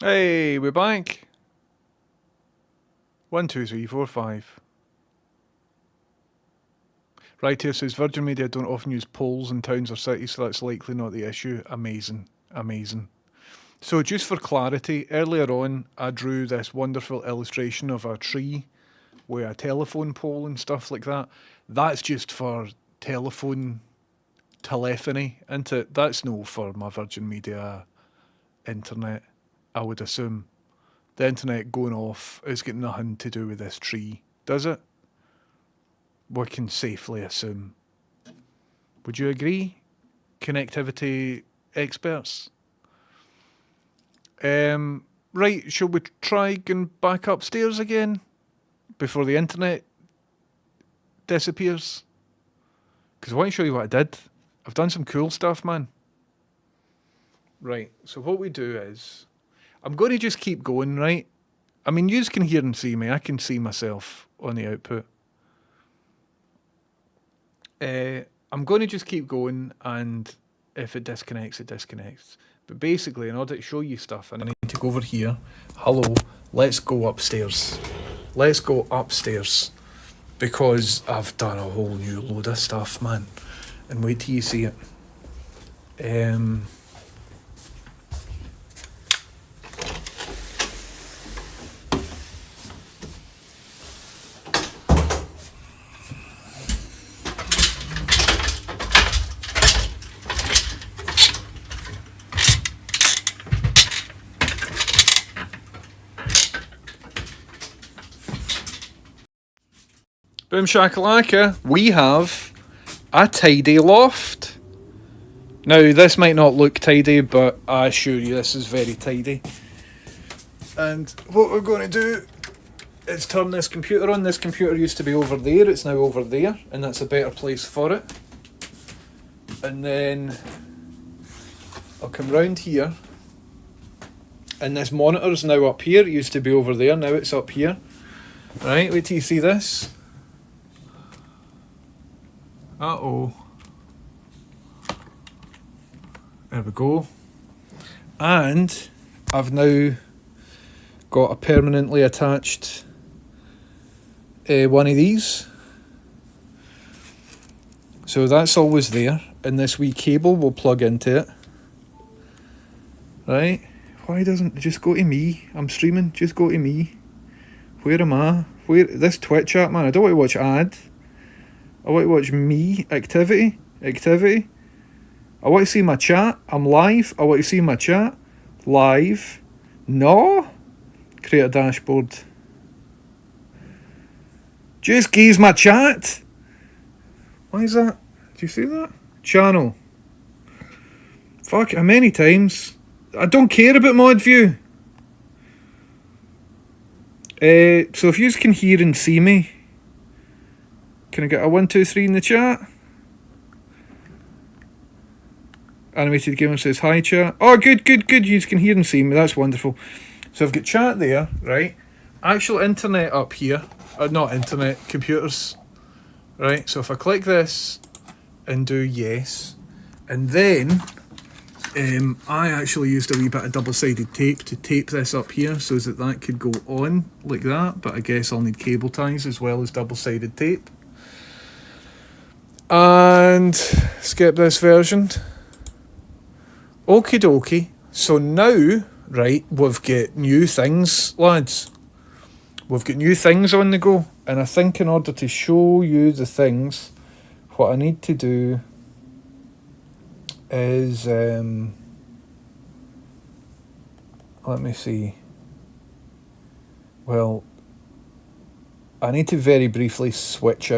Hey, we're back. 1, 2, 3, 4, 5. Right here says Virgin Media don't often use polls in towns or cities, so that's likely not the issue. Amazing. Amazing. So, just for clarity, earlier on I drew this wonderful illustration of a tree with a telephone pole and stuff like that. That's just for telephone telephony, isn't it? That's no for my Virgin Media internet, I would assume. The internet going off has got nothing to do with this tree, does it? We can safely assume. Would you agree, connectivity experts? Right, shall we try going back upstairs again before the internet disappears? Because I want to show you what I did. I've done some cool stuff, man. Right, so what we do is, I'm going to just keep going, right? I mean, you can hear and see me. I can see myself on the output. I'm going to just keep going, and if it disconnects, it disconnects. But basically, in order to show you stuff, I need to go over here. Hello, let's go upstairs. Let's go upstairs. Because I've done a whole new load of stuff, man. And wait till you see it. Boom shakalaka, we have a tidy loft. Now, this might not look tidy, but I assure you this is very tidy. And what we're going to do is turn this computer on. This computer used to be over there, it's now over there, and that's a better place for it. And then I'll come round here, and this monitor's now up here. It used to be over there, now it's up here. Right, wait till you see this. Uh-oh. There we go. And I've now got a permanently attached one of these. So that's always there. And this wee cable will plug into it. Right? Why doesn't it just go to me? I'm streaming, just go to me. Where am I? Where this Twitch app, man? I don't want to watch ad. I want to watch me. Activity. I want to see my chat. I'm live. I want to see my chat. Live. No. Create a dashboard. Just geez my chat. Why is that? Do you see that? Channel. Fuck, how many times? I don't care about mod view. So if you can hear and see me, can I get a 1, 2, 3 in the chat? Animated Gamer says hi chat. Oh, good. You can hear and see me. That's wonderful. So I've got chat there, right? Actual internet up here. Not internet, computers. Right, so if I click this and do yes, and then I actually used a wee bit of double-sided tape to tape this up here so that could go on like that, but I guess I'll need cable ties as well as double-sided tape. And skip this version. Okie dokie. So now, right, we've got new things, lads. We've got new things on the go. And I think in order to show you the things, what I need to do is, let me see. Well, I need to very briefly switch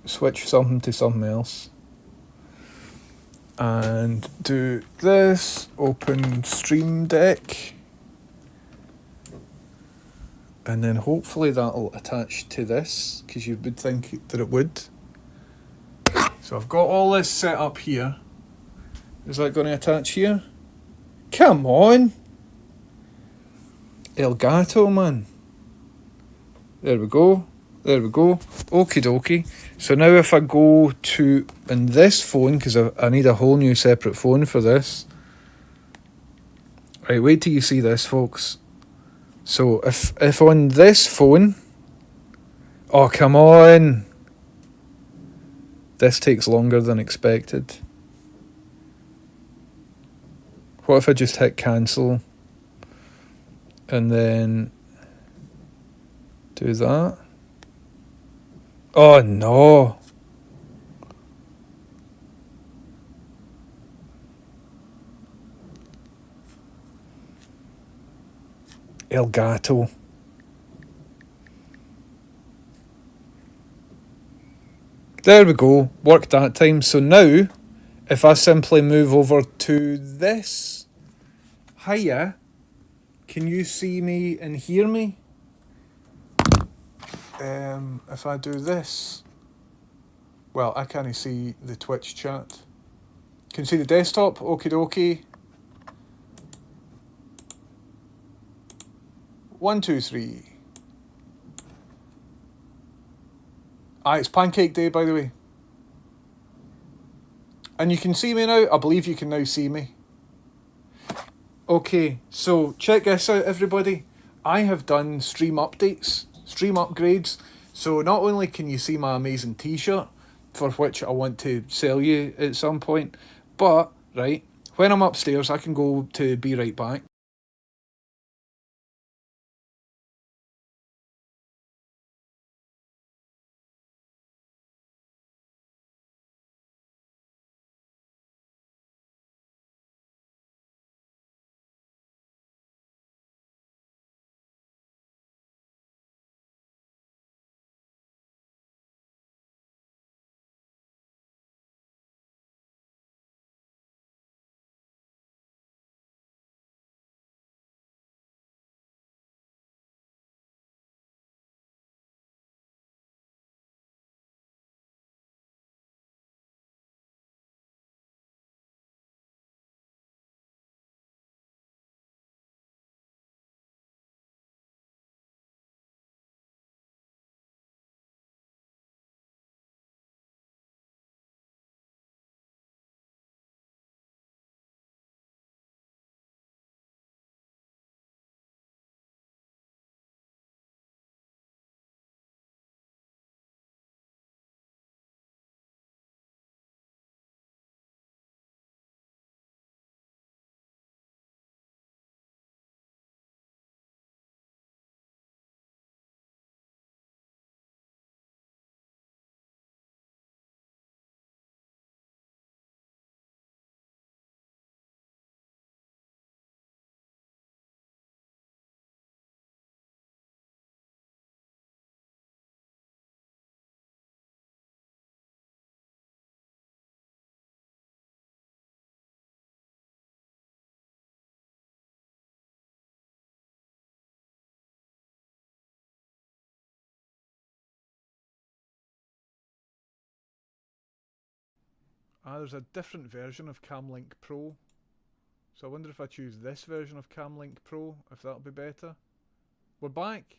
something to something else. And do this, open Stream Deck. And then hopefully that'll attach to this, because you would think that it would. So I've got all this set up here. Is that going to attach here? Come on! Elgato, man. There we go. Okie dokie. So now if I go to, in this phone, because I need a whole new separate phone for this. Right, wait till you see this, folks. So if on this phone, oh come on, this takes longer than expected. What if I just hit cancel and then do that? Oh no. Elgato. There we go. Worked that time. So now, if I simply move over to this, hiya, can you see me and hear me? If I do this, well, I can't see the Twitch chat. Can you see the desktop? Okie dokie. 1, 2, 3. It's Pancake Day, by the way. And you can see me now. I believe you can now see me. Okay, so check this out, everybody. I have done stream updates, stream upgrades. So not only can you see my amazing t-shirt, for which I want to sell you at some point, but, right, when I'm upstairs, I can go to Be Right Back. There's a different version of Camlink Pro. So I wonder if I choose this version of Camlink Pro, if that'll be better. We're back.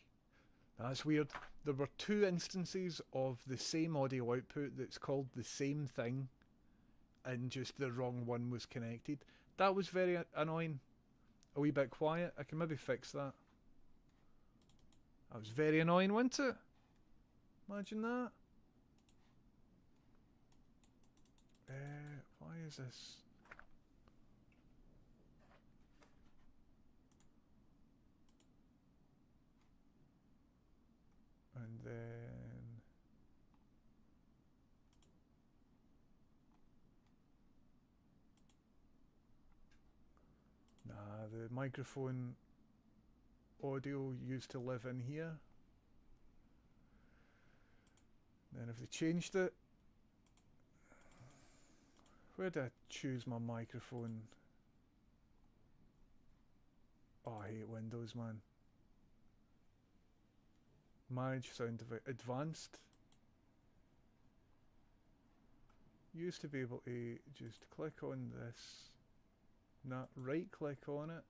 That's weird. There were two instances of the same audio output that's called the same thing, and just the wrong one was connected. That was very annoying. A wee bit quiet. I can maybe fix that. That was very annoying, wasn't it? Imagine that. Why is this? And then... Nah, the microphone audio used to live in here. Then if they changed it... Where did I choose my microphone? Oh, I hate Windows, man. Manage sound advanced. Used to be able to just click on this, not right click on it,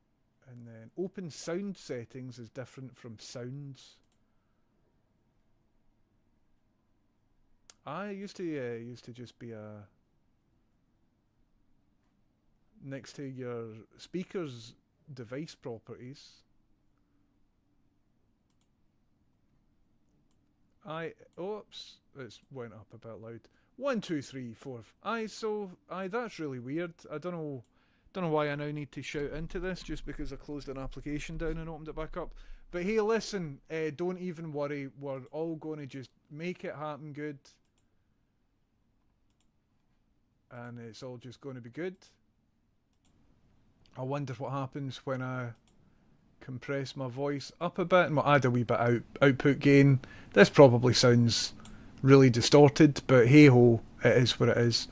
and then open sound settings is different from sounds. I used to just be next to your speakers device properties. Oops, it's went up a bit loud. 1, 2, 3, 4. That's really weird. I don't know why I now need to shout into this just because I closed an application down and opened it back up. But hey, listen, don't even worry. We're all going to just make it happen good. And it's all just going to be good. I wonder what happens when I compress my voice up a bit and we'll add a wee bit output gain. This probably sounds really distorted, but hey ho, it is what it is.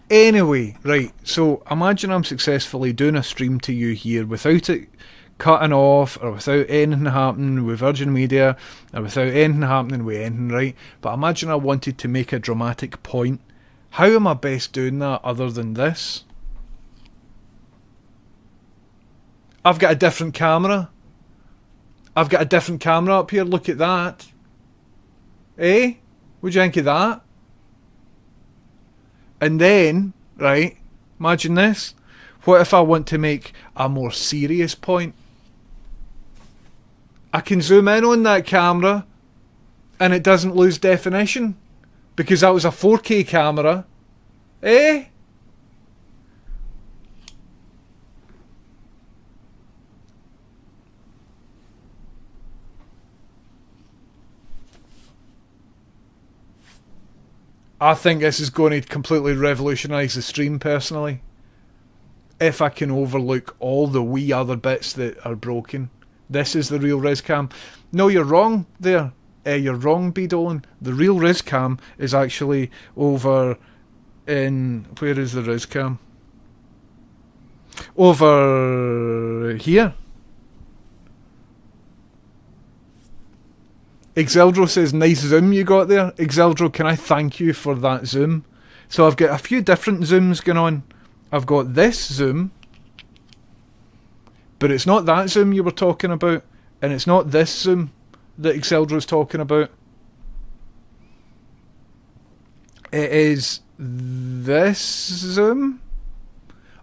Anyway, right, so imagine I'm successfully doing a stream to you here without it cutting off or without anything happening with Virgin Media or without anything happening with anything, right? But imagine I wanted to make a dramatic point. How am I best doing that other than this? I've got a different camera. I've got a different camera up here. Look at that. Eh? What do you think of that? And then, right, imagine this. What if I want to make a more serious point? I can zoom in on that camera and it doesn't lose definition because that was a 4K camera. Eh? I think this is going to completely revolutionise the stream personally. If I can overlook all the wee other bits that are broken. This is the real RizCam. No, you're wrong there. You're wrong, B. Dolan. The real RizCam is actually over in... Where is the RizCam? Over here. Exeldro says, nice zoom you got there. Exeldro, can I thank you for that zoom? So I've got a few different zooms going on. I've got this zoom, but it's not that zoom you were talking about, and it's not this zoom that Exeldro's talking about. It is this zoom.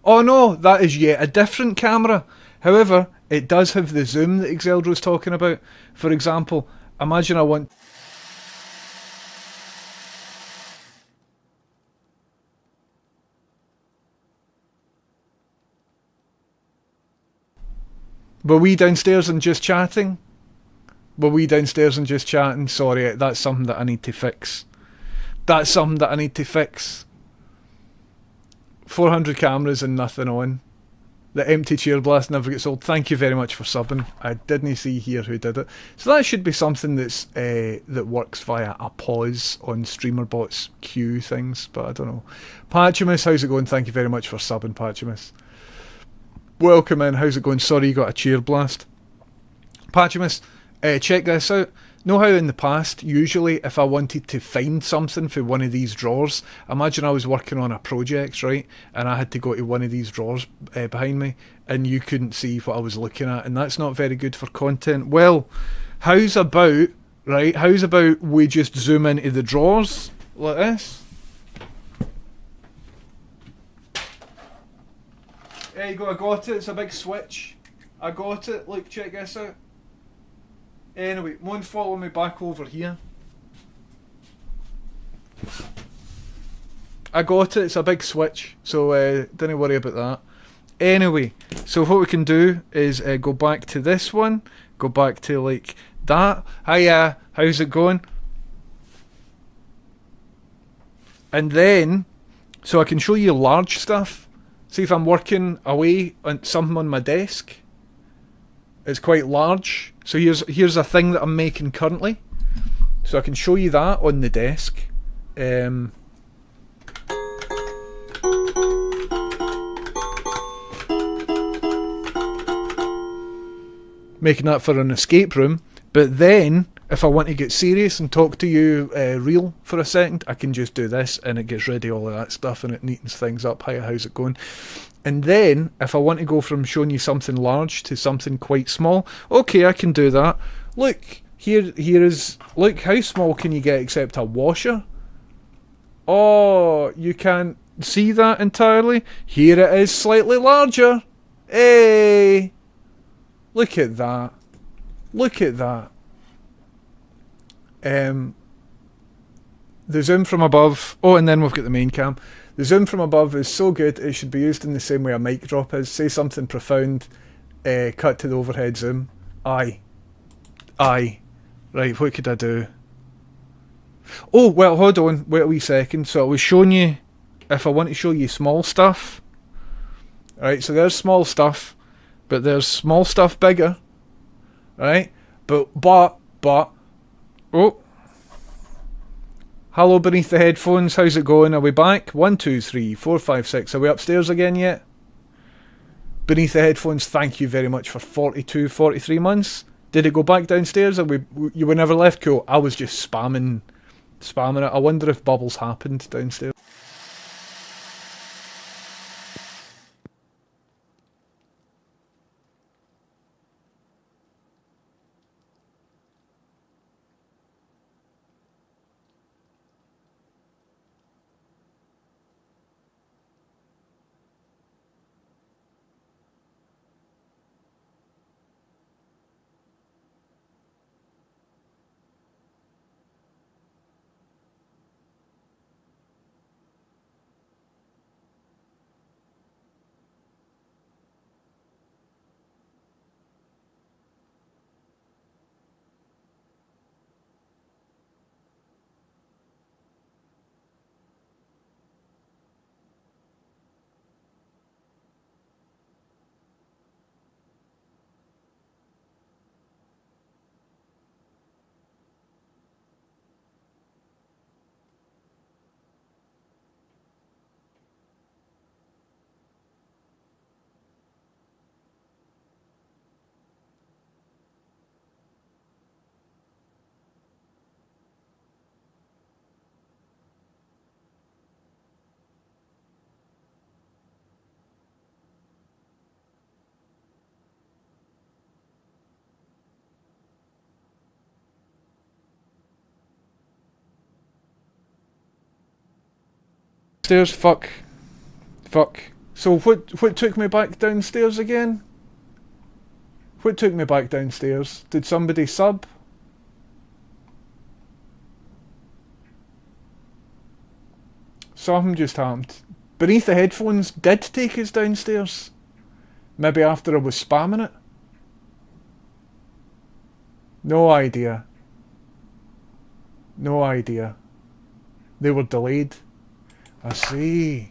Oh no, that is yet a different camera. However, it does have the zoom that Exeldro's talking about. For example, imagine I want... Were we downstairs and just chatting? Sorry, that's something that I need to fix. 400 cameras and nothing on. The empty chair blast never gets old. Thank you very much for subbing. I didn't see here who did it. So that should be something that's that works via a pause on StreamerBot's queue things, but I don't know. Patchimus, how's it going? Thank you very much for subbing, Patchimus. Welcome in, how's it going? Sorry you got a chair blast. Patchimus, check this out. Know how in the past, usually if I wanted to find something for one of these drawers, imagine I was working on a project, right, and I had to go to one of these drawers behind me, and you couldn't see what I was looking at, and that's not very good for content. Well, how's about we just zoom into the drawers like this? There you go, I got it, it's a big switch. I got it, look, check this out. Anyway, won't follow me back over here. I got it, it's a big switch, so don't worry about that. Anyway, so what we can do is go back to this one, go back to like that. Hiya, how's it going? And then, so I can show you large stuff. See if I'm working away on something on my desk. It's quite large. So here's a thing that I'm making currently. So I can show you that on the desk. Making that for an escape room. But then, if I want to get serious and talk to you real for a second, I can just do this and it gets rid of all of that stuff and it neatens things up. Hiya, how's it going? And then, if I want to go from showing you something large to something quite small, okay, I can do that. Look, here is, look, how small can you get except a washer? Oh, you can't see that entirely? Here it is, slightly larger. Hey! Look at that. Look at that. The zoom from above. Oh, and then we've got the main cam. The zoom from above is so good, it should be used in the same way a mic drop is. Say something profound, cut to the overhead zoom. Aye. Aye. Right, what could I do? Oh, well, hold on. Wait a wee second. So I was showing you, if I want to show you small stuff. Right, so there's small stuff, but there's small stuff bigger. Right? But, oh. Hello beneath the headphones, how's it going? Are we back? 1, 2, 3, 4, 5, 6. Are we upstairs again yet? Beneath the headphones, thank you very much for 42, 43 months. Did it go back downstairs? You were never left? Cool. I was just spamming it. I wonder if bubbles happened downstairs. Stairs, fuck. So what took me back downstairs again? What took me back downstairs? Did somebody sub? Something just happened. Beneath the headphones did take us downstairs. Maybe after I was spamming it. No idea. No idea. They were delayed. I see.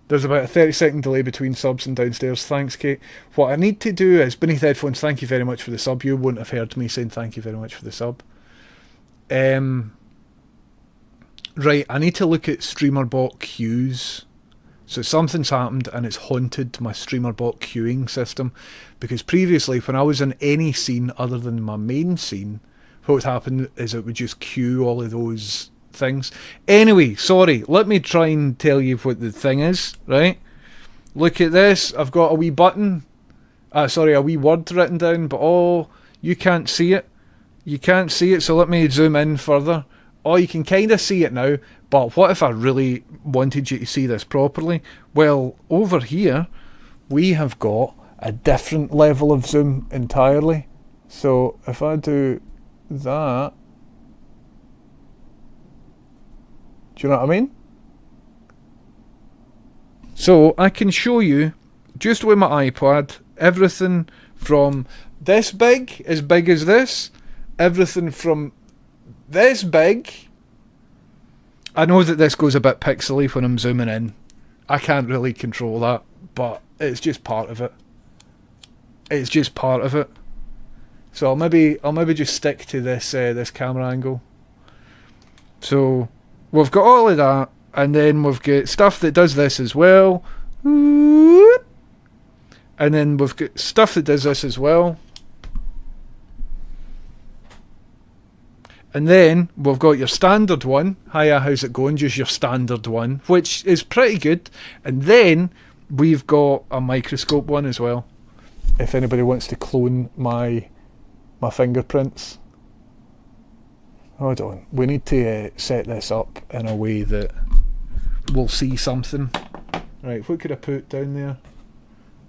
There's about a 30-second delay between subs and downstairs. Thanks, Kate. What I need to do is, beneath headphones, thank you very much for the sub. You wouldn't have heard me saying thank you very much for the sub. Right, I need to look at StreamerBot queues. So something's happened and it's haunted my StreamerBot queuing system. Because previously, when I was in any scene other than my main scene, what would happen is it would just queue all of those things. Anyway, sorry, let me try and tell you what the thing is, right? Look at this, I've got a wee button, a wee word written down, but oh, you can't see it. You can't see it, so let me zoom in further. Oh, you can kind of see it now, but what if I really wanted you to see this properly? Well, over here, we have got a different level of zoom entirely. So if I do that, do you know what I mean? So I can show you, just with my iPad, everything from this big as this, everything from this big. I know that this goes a bit pixely when I'm zooming in. I can't really control that, but it's just part of it. It's just part of it. So I'll maybe just stick to this this camera angle. So we've got all of that, and then we've got stuff that does this as well. And then we've got stuff that does this as well. And then we've got your standard one. Hiya, how's it going? Just your standard one, which is pretty good. And then we've got a microscope one as well. If anybody wants to clone my fingerprints. Hold on. We need to set this up in a way that we'll see something. Right, what could I put down there?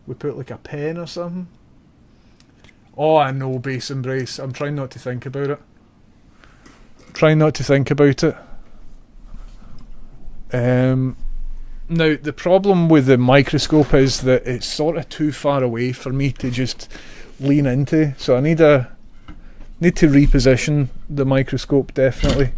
We put like a pen or something. Oh, I know, Bass Embrace. I'm trying not to think about it. Trying not to think about it. Now, the problem with the microscope is that it's sort of too far away for me to just lean into. So I need to reposition the microscope, definitely.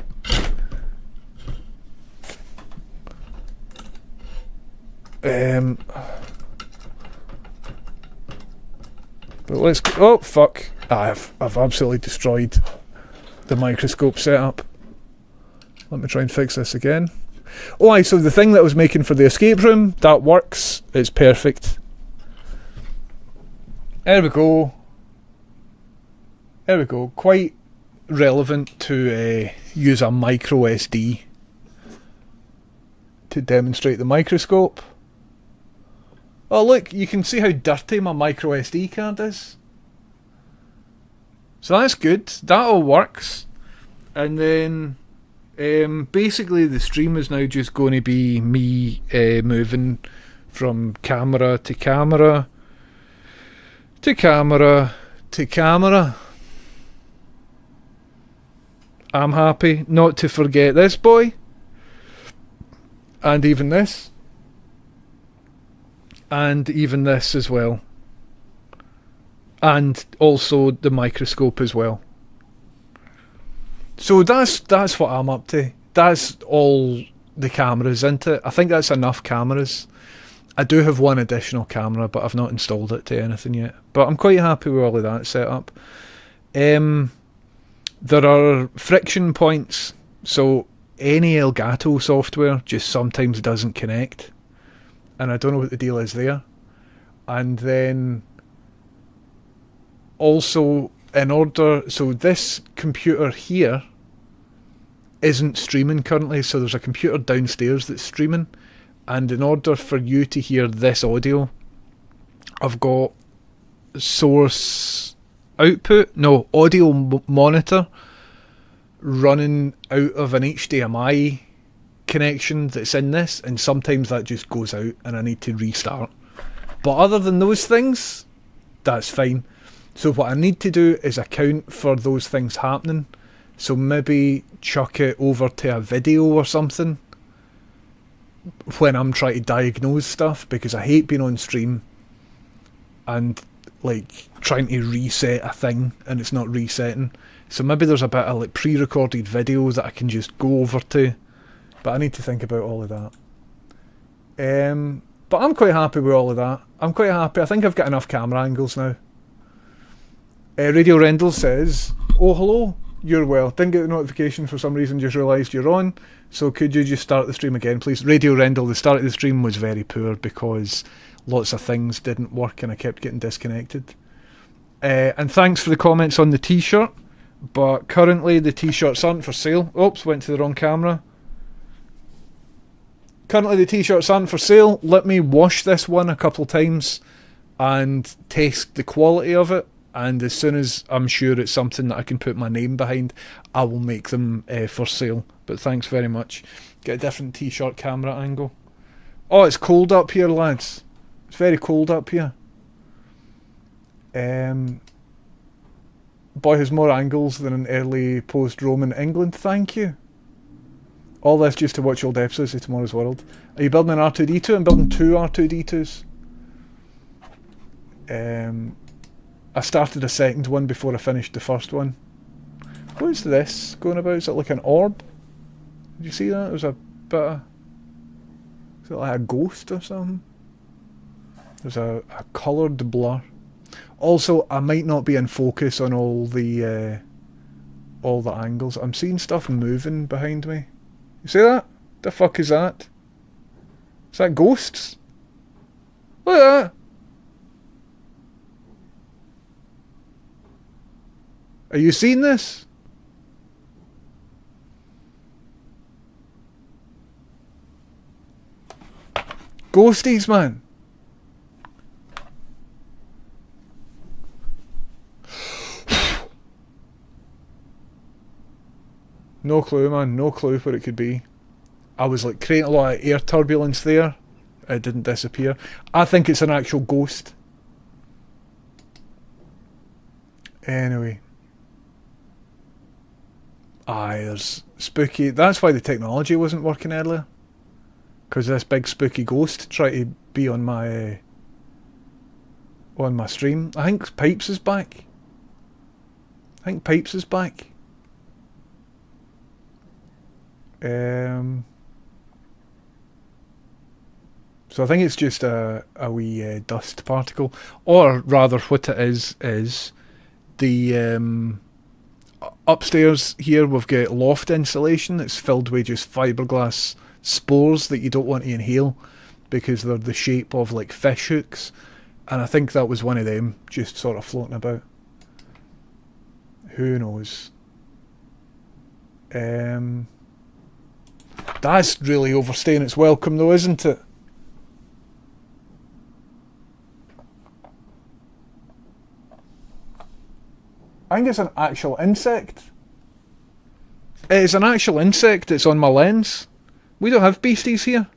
But let's... Oh, fuck. I've absolutely destroyed the microscope setup. Let me try and fix this again. Oh, aye, so the thing that I was making for the escape room, that works. It's perfect. There we go. There we go. Quite relevant to use a micro SD to demonstrate the microscope. Oh look, you can see how dirty my micro SD card is. So that's good. That all works. And then basically the stream is now just going to be me moving from camera to camera to camera to camera. I'm happy not to forget this boy. And even this. And even this as well. And also the microscope as well. So that's what I'm up to. That's all the cameras, isn't it? I think that's enough cameras. I do have one additional camera, but I've not installed it to anything yet. But I'm quite happy with all of that setup. There are friction points. So any Elgato software just sometimes doesn't connect. And I don't know what the deal is there. And then also in order, so this computer here isn't streaming currently, so there's a computer downstairs that's streaming, and in order for you to hear this audio, I've got source output, no, audio monitor running out of an HDMI connection that's in this, and sometimes that just goes out and I need to restart. But other than those things, that's fine. So what I need to do is account for those things happening. So maybe chuck it over to a video or something when I'm trying to diagnose stuff, because I hate being on stream and like trying to reset a thing and it's not resetting. So maybe there's a bit of like pre-recorded video that I can just go over to, but I need to think about all of that. But I'm quite happy with all of that. I'm quite happy. I think I've got enough camera angles now. Radio Rendell says, oh hello, you're well. Didn't get the notification for some reason, just realised you're on. So could you just start the stream again, please? Radio Rendell, the start of the stream was very poor because lots of things didn't work and I kept getting disconnected. And thanks for the comments on the t-shirt, but currently the t-shirts aren't for sale. Oops, went to the wrong camera. Currently the t-shirts aren't for sale. Let me wash this one a couple times and test the quality of it. And as soon as I'm sure it's something that I can put my name behind, I will make them for sale. But thanks very much. Get a different t-shirt camera angle. Oh, it's cold up here, lads. It's very cold up here. Boy has more angles than an early post-Roman England. Thank you. All this just to watch old episodes of Tomorrow's World. Are you building an R2-D2? I'm building 2 R2-D2s. I started a second one before I finished the first one. What is this going about? Is it like an orb? Did you see that? It was a bit of... Is it like a ghost or something? There's a coloured blur. Also, I might not be in focus on all the angles. I'm seeing stuff moving behind me. You see that? The fuck is that? Is that ghosts? Look at that! Are you seeing this? Ghosties, man. No clue, man. No clue what it could be. I was like creating a lot of air turbulence there, it didn't disappear. I think it's an actual ghost. Anyway. Aye, there's spooky. That's why the technology wasn't working earlier. Because this big spooky ghost tried to be on my stream. I think Pipes is back. So I think it's just a wee dust particle, or rather, what it is the upstairs here we've got loft insulation that's filled with just fiberglass spores that you don't want to inhale because they're the shape of like fish hooks, and I think that was one of them just sort of floating about. Who knows? That's really overstaying its welcome though, isn't it? I think it's an actual insect. It's an actual insect that's on my lens. We don't have beasties here.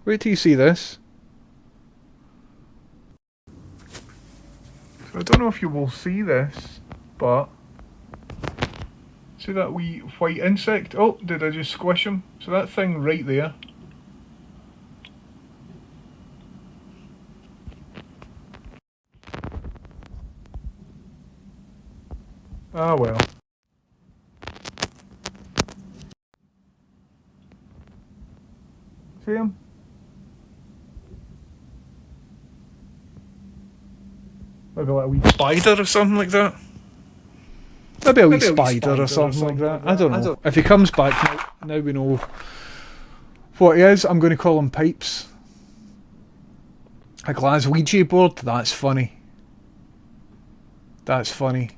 Wait till you see this. So I don't know if you will see this, but see that wee white insect? Oh, did I just squish him? So that thing right there. Ah well. See him? Maybe like a wee spider or something like that. Maybe a wee spider or something like that. I don't know. If he comes back, now we know what he is. I'm going to call him Pipes. A glass Ouija board? That's funny. That's funny.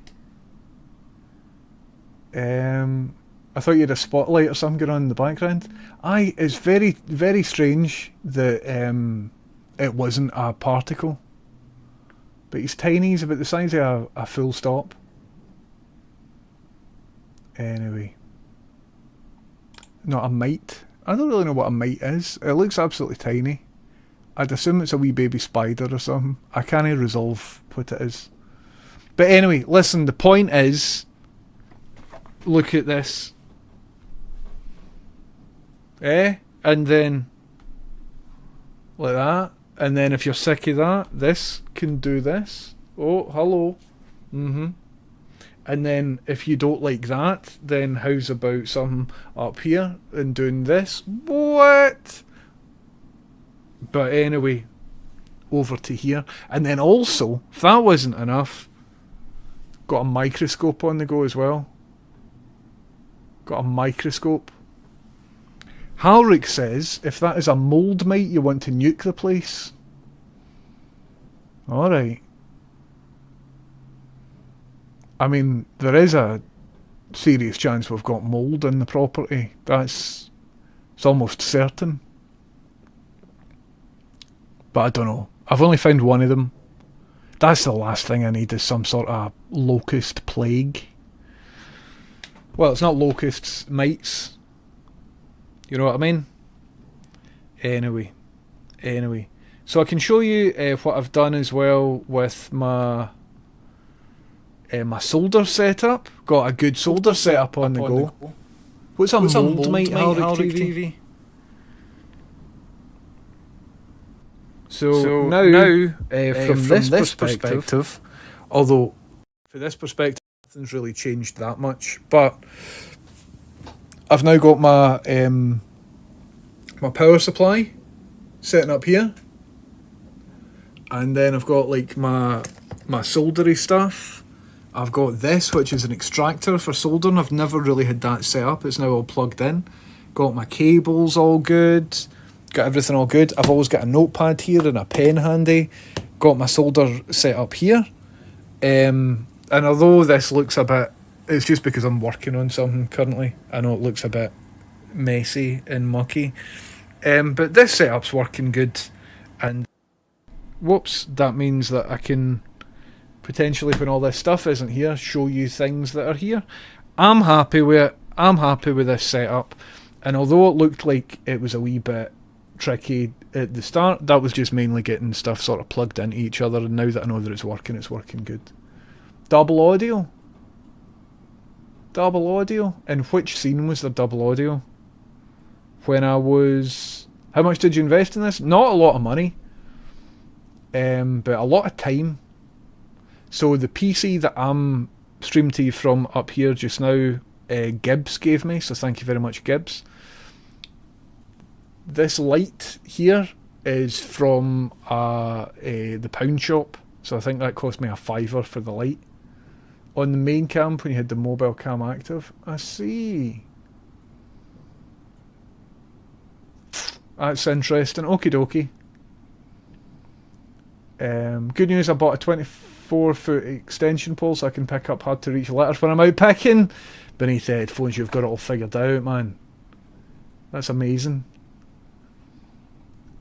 I thought you had a spotlight or something going on in the background. Aye, it's very, very strange that it wasn't a particle. But he's tiny, he's about the size of a full stop. Anyway. Not a mite. I don't really know what a mite is. It looks absolutely tiny. I'd assume it's a wee baby spider or something. I can't resolve what it is. But anyway, listen, the point is, look at this. And then like that. And then if you're sick of that, this can do this. Oh, hello. And then if you don't like that, then how's about something up here and doing this? What? But anyway, over to here. And then also, if that wasn't enough, got a microscope on the go as well. Got a microscope. Halric says, if that is a mould mite, you want to nuke the place. Alright. I mean, there is a serious chance we've got mould in the property. It's almost certain. But I don't know. I've only found one of them. That's the last thing I need, is some sort of locust plague. Well, it's not locusts, mites. You know what I mean? Anyway. So I can show you what I've done as well with my my solder setup. Got a good solder setup on the go. What's a mould mite, Halric TV? So now from this perspective, although for this perspective nothing's really changed that much, but I've now got my my power supply setting up here, and then I've got like my soldery stuff. I've got this, which is an extractor for soldering. I've never really had that set up. It's now all plugged in. Got my cables all good. Got everything all good. I've always got a notepad here and a pen handy. Got my solder set up here. And although this looks a bit, it's just because I'm working on something currently. I know it looks a bit messy and mucky. But this setup's working good. And whoops, that means that I can potentially, when all this stuff isn't here, show you things that are here. I'm happy with it. I'm happy with this setup. And although it looked like it was a wee bit tricky at the start, that was just mainly getting stuff sort of plugged into each other, and now that I know that it's working good. Double audio? Double audio? In which scene was there double audio? When I was... How much did you invest in this? Not a lot of money. But a lot of time. So the PC that I'm streaming to you from up here just now, Gibbs gave me, so thank you very much, Gibbs. This light here is from the pound shop, so I think that cost me a £5 for the light. On the main cam, when you had the mobile cam active, I see. That's interesting. Okie dokie. Good news, I bought a 24-foot extension pole so I can pick up hard to reach letters when I'm out picking. Beneath the headphones, you've got it all figured out, man. That's amazing.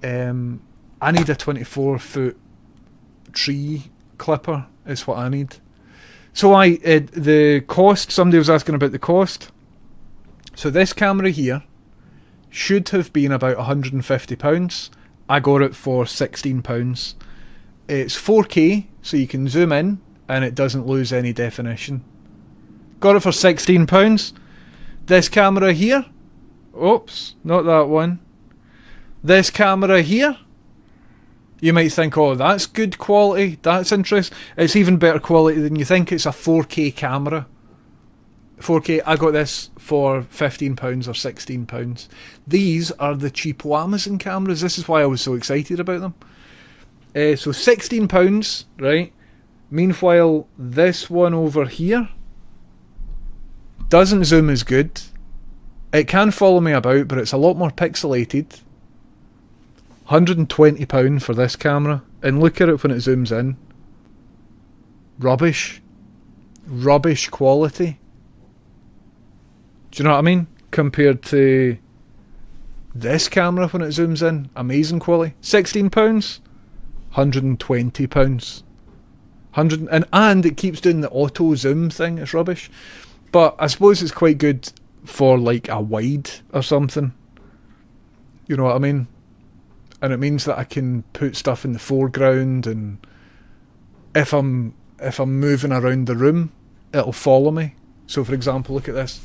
I need a 24-foot tree clipper, is what I need. So the cost, somebody was asking about the cost. So this camera here should have been about £150. I got it for £16. It's 4K, so you can zoom in and it doesn't lose any definition. Got it for £16. This camera here, oops, not that one. This camera here, you might think, oh, that's good quality, that's interesting. It's even better quality than you think. It's a 4K camera. 4K, I got this for £15 or £16. These are the cheapo Amazon cameras. This is why I was so excited about them. So £16, right? Meanwhile, this one over here doesn't zoom as good. It can follow me about, but it's a lot more pixelated. £120 for this camera. And look at it when it zooms in. Rubbish. Rubbish quality. Do you know what I mean? Compared to this camera when it zooms in. Amazing quality. £16. £120. And it keeps doing the auto zoom thing. It's rubbish. But I suppose it's quite good for like a wide or something. You know what I mean? And it means that I can put stuff in the foreground, and if I'm moving around the room, it'll follow me. So for example, look at this.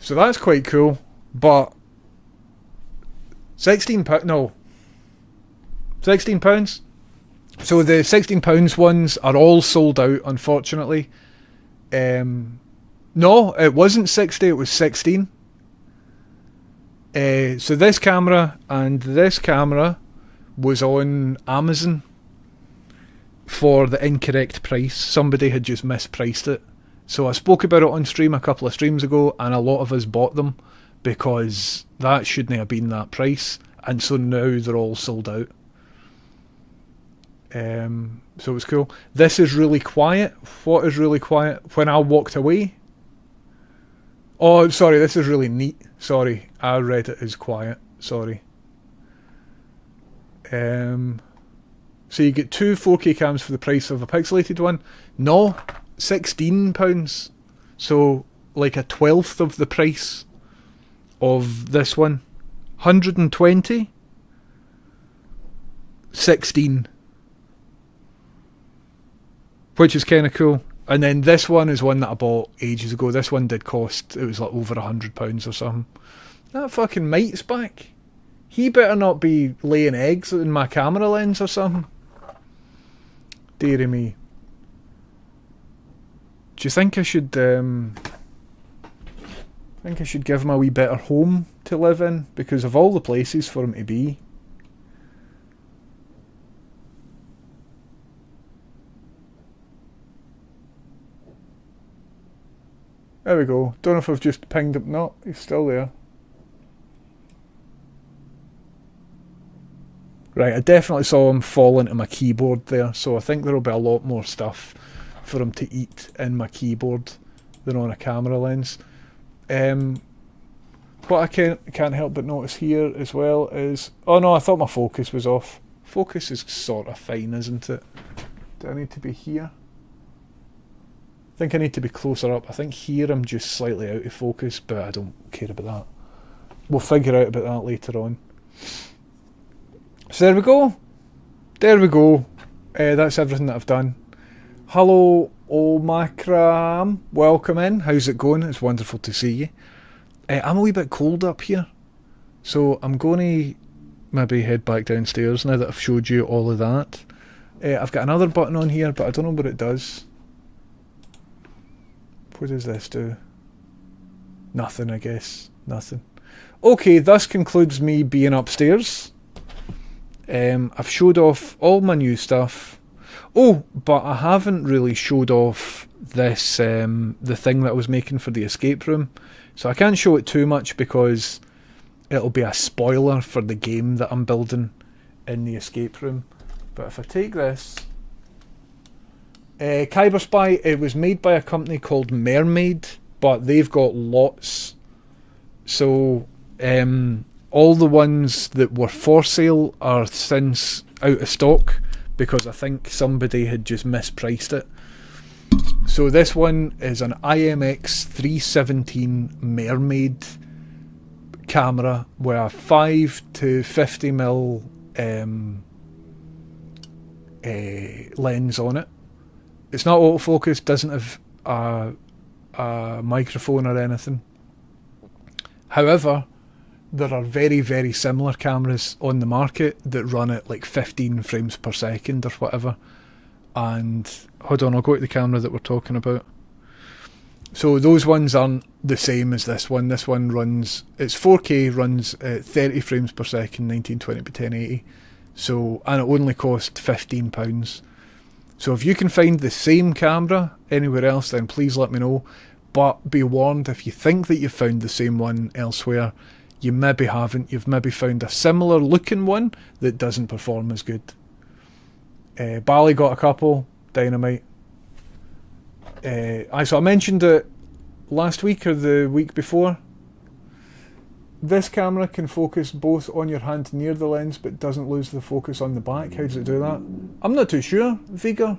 So that's quite cool, but £16, no, £16. So the £16 ones are all sold out, unfortunately. No, it wasn't 60, it was 16. So this camera and this camera was on Amazon for the incorrect price. Somebody had just mispriced it. So I spoke about it on stream a couple of streams ago, and a lot of us bought them because that shouldn't have been that price, and so now they're all sold out. So it was cool. This is really quiet. What is really quiet? When I walked away. Oh, sorry, this is really neat. Sorry, I read it as quiet. Sorry. So you get two 4K cams for the price of a pixelated one. No. £16, so like a 1/12 of the price of this one. 120, 16, which is kind of cool. And then this one is one that I bought ages ago. This one did cost, it was like over £100 or something. That fucking mate's back. He better not be laying eggs in my camera lens or something. Dearie me. Do you think I should give him a wee better home to live in? Because of all the places for him to be. There we go. Don't know if I've just pinged him. No, he's still there. Right, I definitely saw him fall into my keyboard there, so I think there'll be a lot more stuff for him to eat in my keyboard than on a camera lens. What I can't help but notice here as well is... Oh no, I thought my focus was off. Focus is sort of fine, isn't it? Do I need to be here? I think I need to be closer up. I think here I'm just slightly out of focus, but I don't care about that. We'll figure out about that later on. So there we go. There we go. That's everything that I've done. Hello, Omicram. Welcome in. How's it going? It's wonderful to see you. I'm a wee bit cold up here, so I'm going to maybe head back downstairs now that I've showed you all of that. I've got another button on here, but I don't know what it does. What does this do? Nothing, I guess. Nothing. Okay, this concludes me being upstairs. I've showed off all my new stuff. Oh, but I haven't really showed off this, the thing that I was making for the escape room. So I can't show it too much because it'll be a spoiler for the game that I'm building in the escape room. But if I take this... Kyber Spy, it was made by a company called Mermaid, but they've got lots. So all the ones that were for sale are since out of stock because I think somebody had just mispriced it. So this one is an IMX 317 Mermaid camera with a 5 to 50mm lens on it. It's not autofocus, doesn't have a microphone or anything. However, there are very, very similar cameras on the market that run at like 15 frames per second or whatever. And hold on, I'll go to the camera that we're talking about. So those ones aren't the same as this one. This one runs, it's 4K, runs at 30 frames per second, 1920 by 1080. So, and it only cost £15. So if you can find the same camera anywhere else, then please let me know. But be warned, if you think that you've found the same one elsewhere, you maybe haven't. You've maybe found a similar looking one that doesn't perform as good. Bally got a couple, Dynamite. So I mentioned it last week or the week before. This camera can focus both on your hand near the lens but doesn't lose the focus on the back. How does it do that? I'm not too sure, Vega.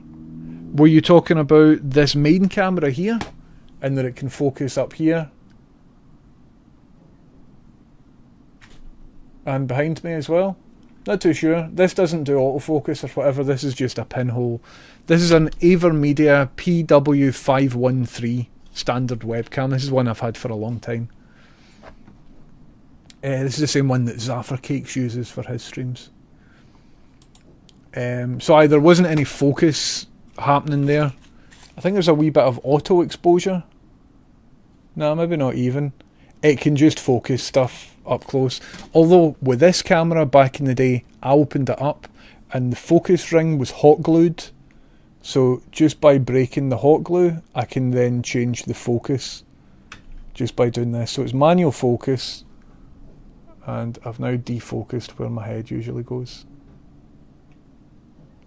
Were you talking about this main camera here and that it can focus up here and behind me as well? Not too sure. This doesn't do autofocus or whatever. This is just a pinhole. This is an Avermedia PW513 standard webcam. This is one I've had for a long time. This is the same one that Zaffer Cakes uses for his streams. So either wasn't any focus happening there. I think there's a wee bit of auto exposure. No, maybe not even. It can just focus stuff up close. Although with this camera back in the day, I opened it up and the focus ring was hot glued. So just by breaking the hot glue, I can then change the focus just by doing this. So it's manual focus, and I've now defocused where my head usually goes.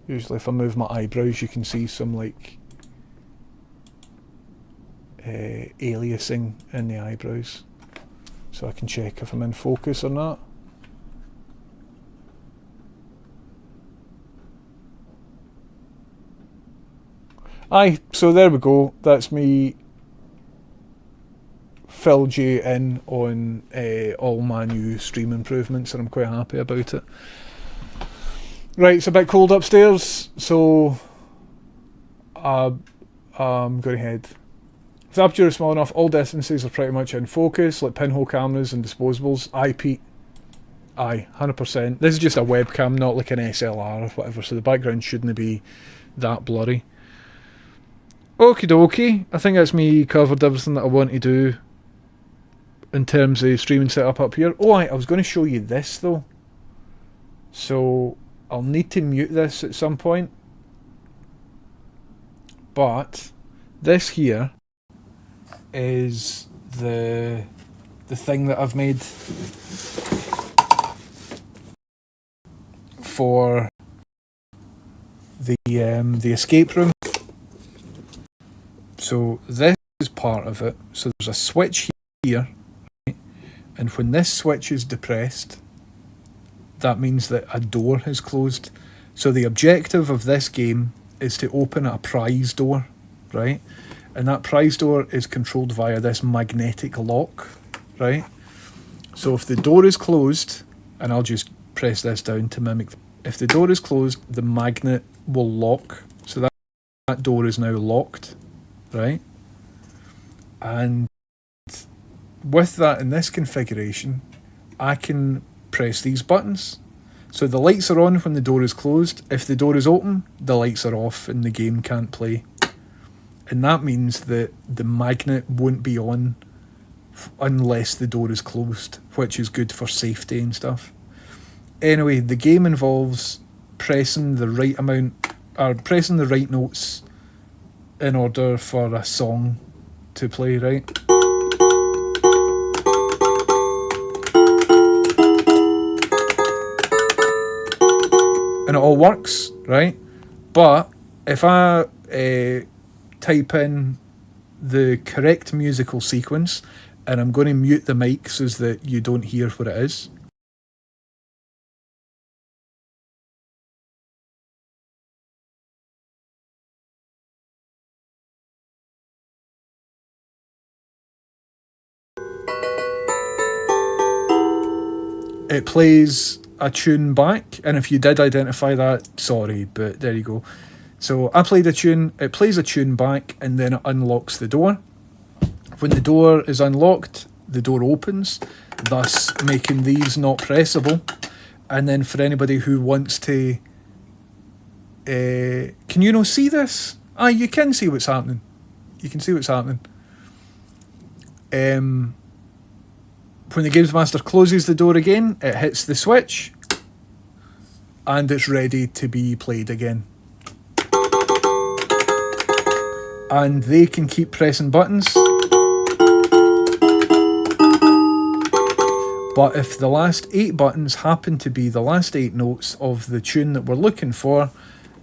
Usually if I move my eyebrows, you can see some like aliasing in the eyebrows. So I can check if I'm in focus or not. Aye, so there we go. That's me filled you in on all my new stream improvements, and I'm quite happy about it. Right, it's a bit cold upstairs, so I'm going to head. If the aperture is small enough, all distances are pretty much in focus, like pinhole cameras and disposables. Aye, Pete. Aye, 100%. This is just a webcam, not like an SLR or whatever, so the background shouldn't be that blurry. Okie dokie, I think that's me covered everything that I want to do in terms of streaming setup up here. Oh, I was going to show you this though. So I'll need to mute this at some point. But this here is the thing that I've made for the escape room. So this is part of it. So there's a switch here, right? And when this switch is depressed, that means that a door has closed. So the objective of this game is to open a prize door, right? And that prize door is controlled via this magnetic lock, right? So if the door is closed, and I'll just press this down to mimic, if the door is closed, the magnet will lock. So that door is now locked, right? And with that in this configuration, I can press these buttons. So the lights are on when the door is closed. If the door is open, the lights are off and the game can't play. And that means that the magnet won't be on unless the door is closed, which is good for safety and stuff. Anyway, the game involves pressing the right amount, or pressing the right notes in order for a song to play, right? And it all works, right? But if I type in the correct musical sequence, and I'm going to mute the mic so that you don't hear what it is. It plays a tune back, and if you did identify that, sorry, but there you go. So I played a tune, it plays a tune back, and then it unlocks the door. When the door is unlocked, the door opens, thus making these not pressable. And then for anybody who wants to... can you not see this? Ah, you can see what's happening. You can see what's happening. When the Games Master closes the door again, it hits the switch, and it's ready to be played again. And they can keep pressing buttons. But if the last 8 buttons happen to be the last 8 notes of the tune that we're looking for,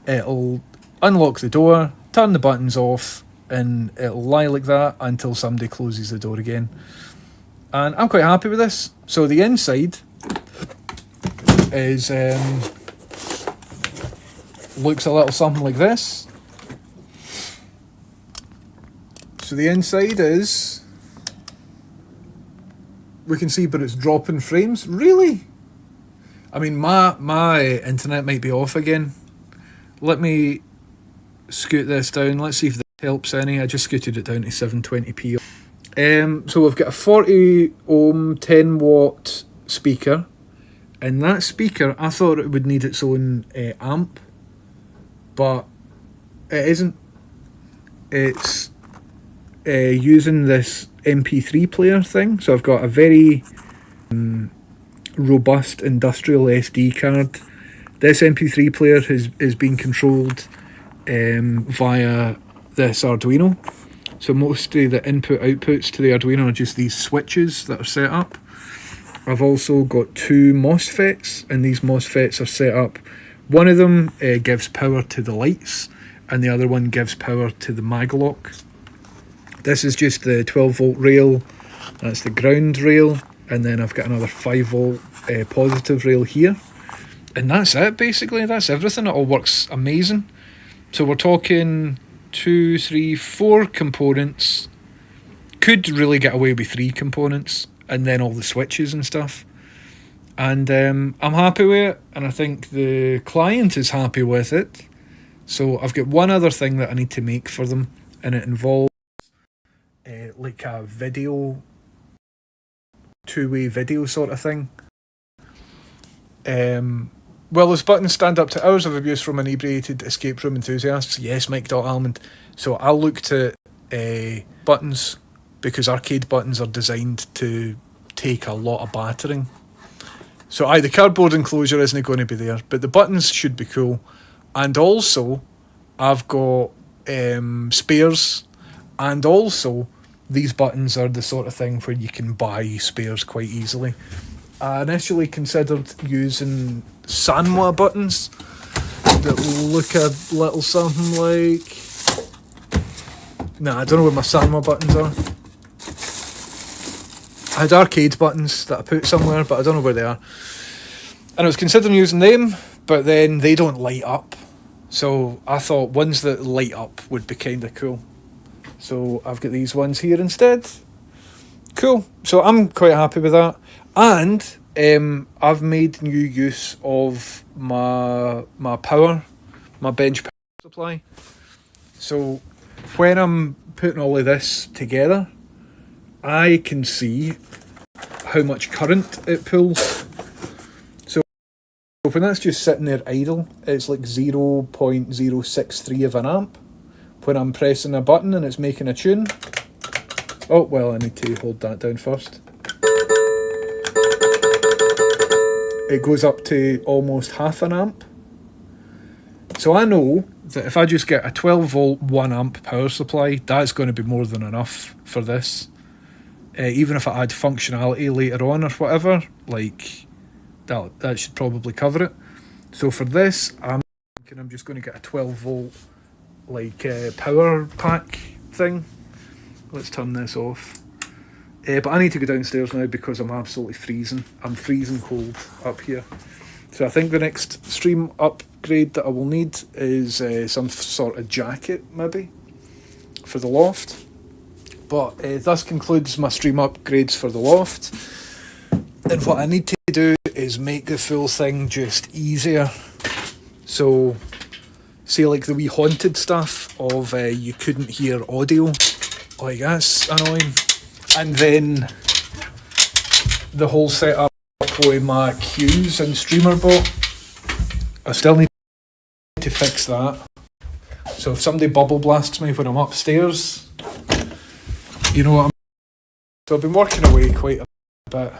it'll unlock the door, turn the buttons off, and it'll lie like that until somebody closes the door again. And I'm quite happy with this. So the inside is looks a little something like this. So the inside is, we can see, but it's dropping frames. Really? I mean, my internet might be off again. Let me scoot this down. Let's see if that helps any. I just scooted it down to 720p. So we've got a 40 ohm 10 watt speaker, and that speaker, I thought it would need its own amp, but it isn't. It's using this MP3 player thing. So I've got a very robust industrial SD card. This MP3 player is being controlled via this Arduino. So most of the input-outputs to the Arduino are just these switches that are set up. I've also got 2 MOSFETs, and these MOSFETs are set up. One of them gives power to the lights, and the other one gives power to the maglock. This is just the 12 volt rail, that's the ground rail, and then I've got another 5 volt positive rail here. And that's it, basically. That's everything. It all works amazing. So we're talking 2, 3, 4 components. Could really get away with 3 components, and then all the switches and stuff. And I'm happy with it, and I think the client is happy with it. So I've got one other thing that I need to make for them, and it involves like a video, 2-way video sort of thing. Will this button stand up to hours of abuse from inebriated escape room enthusiasts? Yes, Mike.Almond. So I looked at buttons, because arcade buttons are designed to take a lot of battering. So the cardboard enclosure isn't going to be there, but the buttons should be cool. And also, I've got spares, and also these buttons are the sort of thing where you can buy spares quite easily. I initially considered using Sanwa buttons that look a little something like... Nah, I don't know where my Sanwa buttons are. I had arcade buttons that I put somewhere, but I don't know where they are. And I was considering using them, but then they don't light up. So I thought ones that light up would be kind of cool. So I've got these ones here instead. Cool. So I'm quite happy with that. And I've made new use of my power, my bench power supply. So when I'm putting all of this together, I can see how much current it pulls. So when that's just sitting there idle, it's like 0.063 of an amp. When I'm pressing a button and it's making a tune... Oh, well, I need to hold that down first. It goes up to almost half an amp. So I know that if I just get a 12 volt 1 amp power supply, that's going to be more than enough for this. Even if I add functionality later on or whatever, like that should probably cover it. So for this, I'm thinking I'm just going to get a 12 volt like power pack thing. Let's turn this off. But I need to go downstairs now because I'm absolutely freezing. I'm freezing cold up here. So I think the next stream upgrade that I will need is some sort of jacket, maybe, for the loft. But this concludes my stream upgrades for the loft. And what I need to do is make the full thing just easier. So, say like the wee haunted stuff of you couldn't hear audio. Like that's annoying. And then the whole setup with my cues and streamer bot. I still need to fix that. So if somebody bubble blasts me when I'm upstairs, you know what I mean? So I've been working away quite a bit.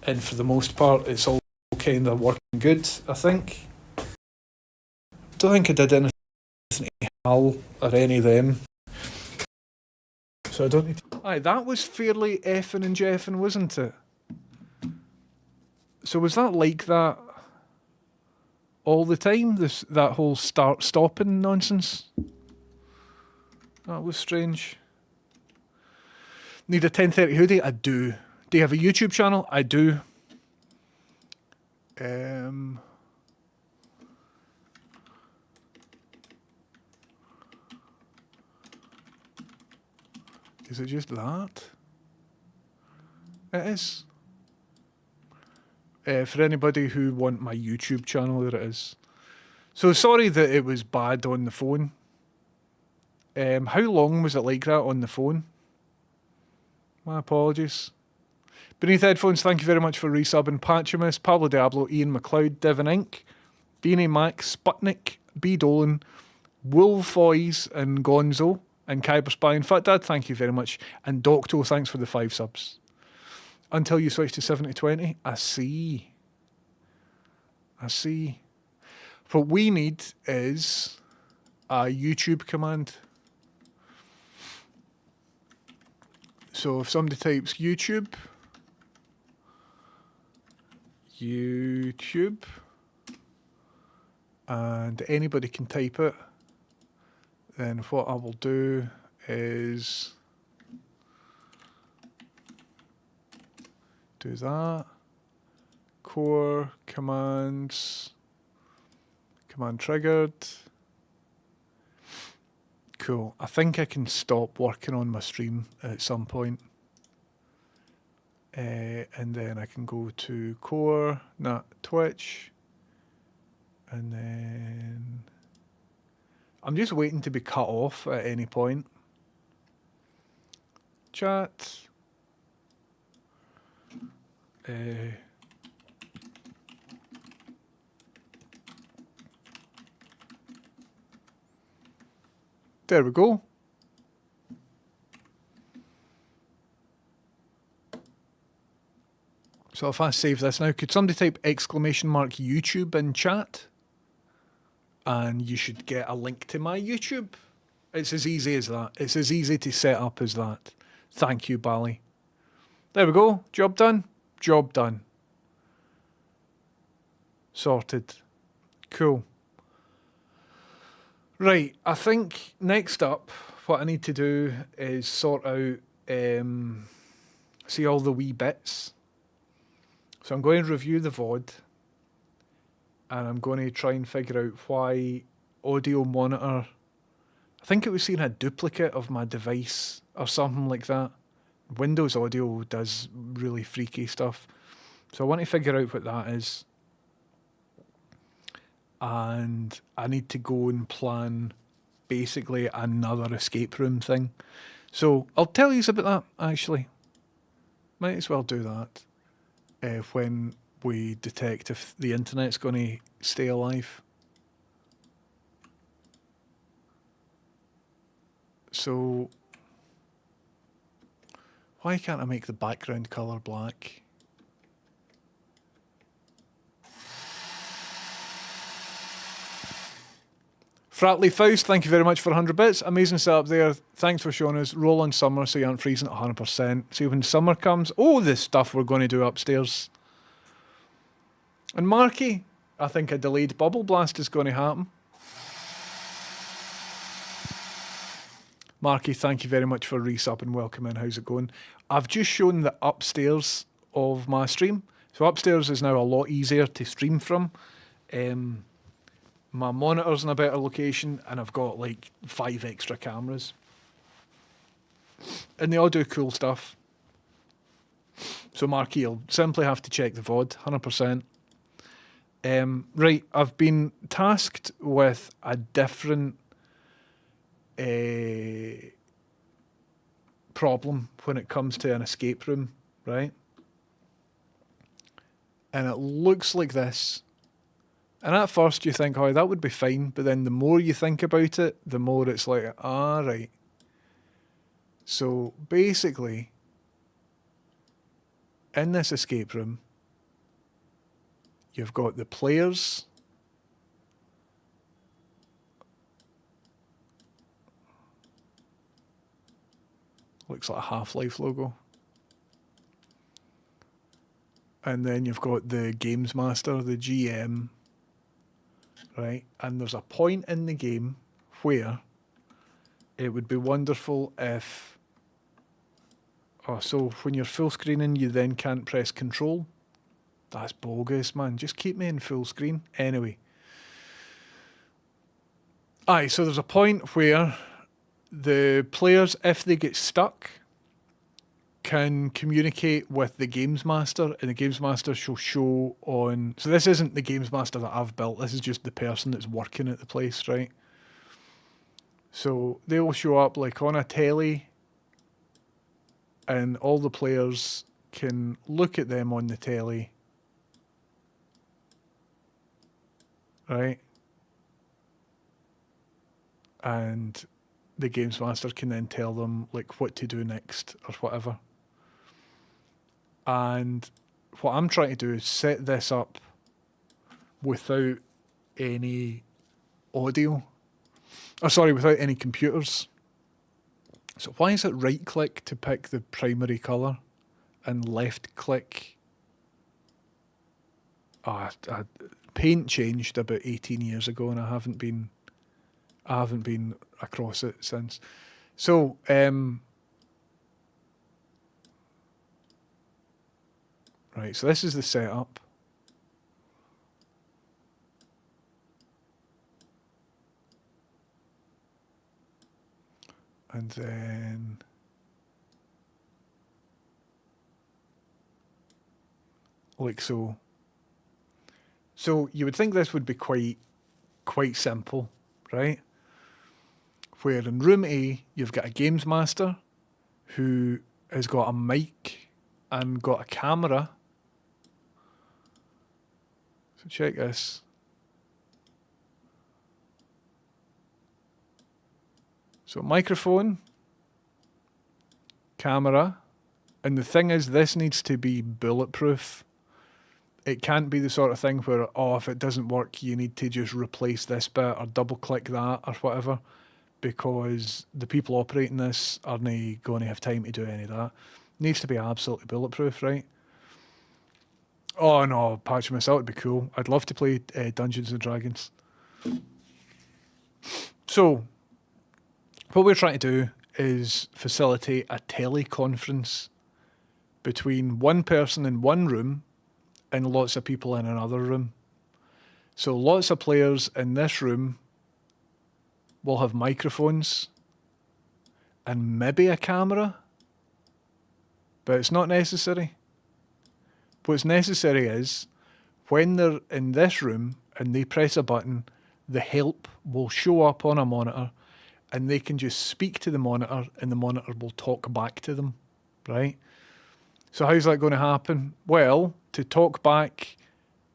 And for the most part, it's all kind of working good, I think. Don't think I did anything to Hal or any of them. So I don't need to... Aye, that was fairly effing and jeffing, wasn't it? So was that like that all the time? That whole start-stopping nonsense? That was strange. Need a 1030 hoodie? I do. Do you have a YouTube channel? I do. Is it just that? It is. For anybody who want my YouTube channel, there it is. So sorry that it was bad on the phone. How long was it like that on the phone? My apologies. Beneath Headphones, thank you very much for resubbing Patchimus, Pablo Diablo, Ian McLeod, Devon Inc., Beanie Mac, Sputnik, B. Dolan, Wolfoys, and Gonzo, and Kyber Spy and Fat Dad, thank you very much. And Docto, thanks for the 5 subs. Until you switch to 7020, I see. I see. What we need is a YouTube command. So if somebody types YouTube, and anybody can type it, then what I will do is do that. Core commands, command triggered. Cool. I think I can stop working on my stream at some point. And then I can go to core, not Twitch. And then I'm just waiting to be cut off at any point. Chat. There we go. So if I save this now, could somebody type !YouTube in chat? And you should get a link to my YouTube. It's as easy as that. It's as easy to set up as that. Thank you, Bally. There we go. Job done. Job done. Sorted. Cool. Right, I think next up, what I need to do is sort out, see all the wee bits. So I'm going to review the VOD, and I'm going to try and figure out why audio monitor, I think it was seeing a duplicate of my device or something like that. Windows Audio does really freaky stuff. So I want to figure out what that is. And I need to go and plan basically another escape room thing. So I'll tell you about that, actually. Might as well do that when we detect if the internet's going to stay alive. So why can't I make the background colour black? Fratley Faust, thank you very much for 100 bits. Amazing setup there. Thanks for showing us. Roll on summer so you aren't freezing at 100%. See when summer comes. Oh, the stuff we're going to do upstairs. And Marky, I think a delayed bubble blast is going to happen. Marky, thank you very much for resub and welcome in. How's it going? I've just shown the upstairs of my stream. So upstairs is now a lot easier to stream from. My monitor's in a better location, and I've got like 5 extra cameras. And they all do cool stuff. So Marky, you'll simply have to check the VOD, 100%. Right, I've been tasked with a different problem when it comes to an escape room, right? And it looks like this. And at first you think, oh, that would be fine. But then the more you think about it, the more it's like, ah, right. So basically, in this escape room, you've got the players. Looks like a Half-Life logo. And then you've got the games master, the GM. Right, and there's a point in the game where it would be wonderful if... Oh, so when you're full screening, you then can't press control? That's bogus, man. Just keep me in full screen. Anyway. Aye, so there's a point where the players, if they get stuck, can communicate with the games master, and the games master shall show on... So this isn't the games master that I've built, this is just the person that's working at the place, right? So they will show up like on a telly, and all the players can look at them on the telly, right? And the games master can then tell them like what to do next or whatever. And what I'm trying to do is set this up without any audio. Oh, sorry, without any computers. So why is it right click to pick the primary colour and left click? Paint changed about 18 years ago and I haven't been across it since. So, right, so this is the setup. And then like so. So you would think this would be quite simple, right? Where in room A, you've got a games master who has got a mic and got a camera. So check this. So microphone, camera, and the thing is this needs to be bulletproof. It can't be the sort of thing where, oh, if it doesn't work, you need to just replace this bit or double click that or whatever, because the people operating this aren't going to have time to do any of that. It needs to be absolutely bulletproof, right? Oh no, patching myself would be cool. I'd love to play Dungeons and Dragons. So, what we're trying to do is facilitate a teleconference between one person in one room and lots of people in another room. So, lots of players in this room will have microphones and maybe a camera, but it's not necessary. What's necessary is when they're in this room and they press a button, the help will show up on a monitor and they can just speak to the monitor and the monitor will talk back to them, right? So how's that going to happen? Well, to talk back,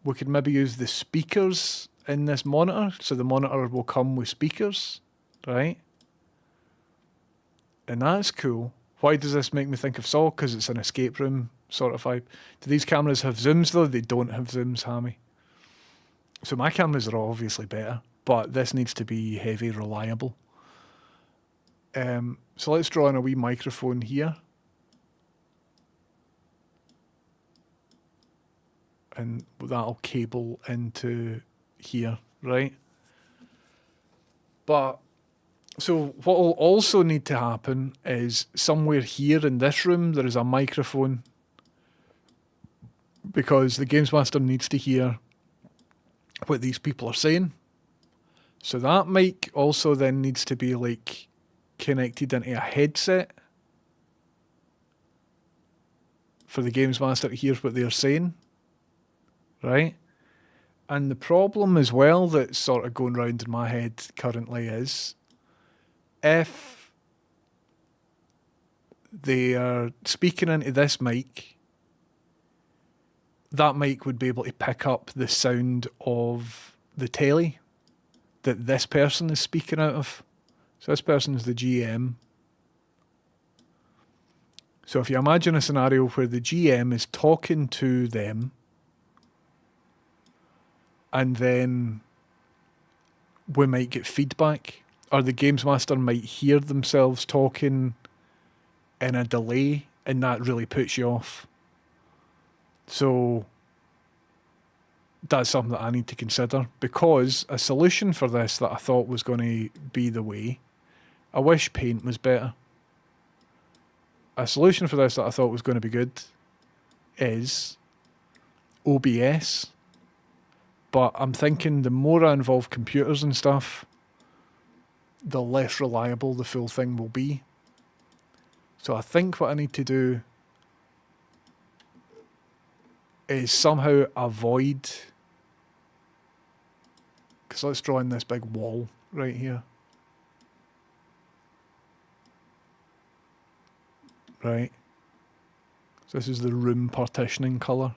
we could maybe use the speakers in this monitor. So the monitor will come with speakers, right? And that's cool. Why does this make me think of Saw? Because it's an escape room sort of vibe. Do these cameras have zooms though? They don't have zooms, Hammy. So my cameras are obviously better, but this needs to be heavy, reliable. So let's draw in a wee microphone here. And that'll cable into here, right? But, so what will also need to happen is somewhere here in this room, there is a microphone because the Games Master needs to hear what these people are saying. So that mic also then needs to be like connected into a headset for the Games Master to hear what they're saying, right? And the problem as well that's sort of going round in my head currently is if they are speaking into this mic, that mic would be able to pick up the sound of the telly that this person is speaking out of. So this person is the GM. So if you imagine a scenario where the GM is talking to them and then we might get feedback, or the Games Master might hear themselves talking in a delay and that really puts you off. So that's something that I need to consider, because a solution for this that I thought was going to be the way, I wish Paint was better. A solution for this that I thought was going to be good is OBS. But I'm thinking the more I involve computers and stuff, the less reliable the full thing will be. So I think what I need to do is somehow avoid, because let's draw in this big wall right here. Right. So this is the room partitioning colour.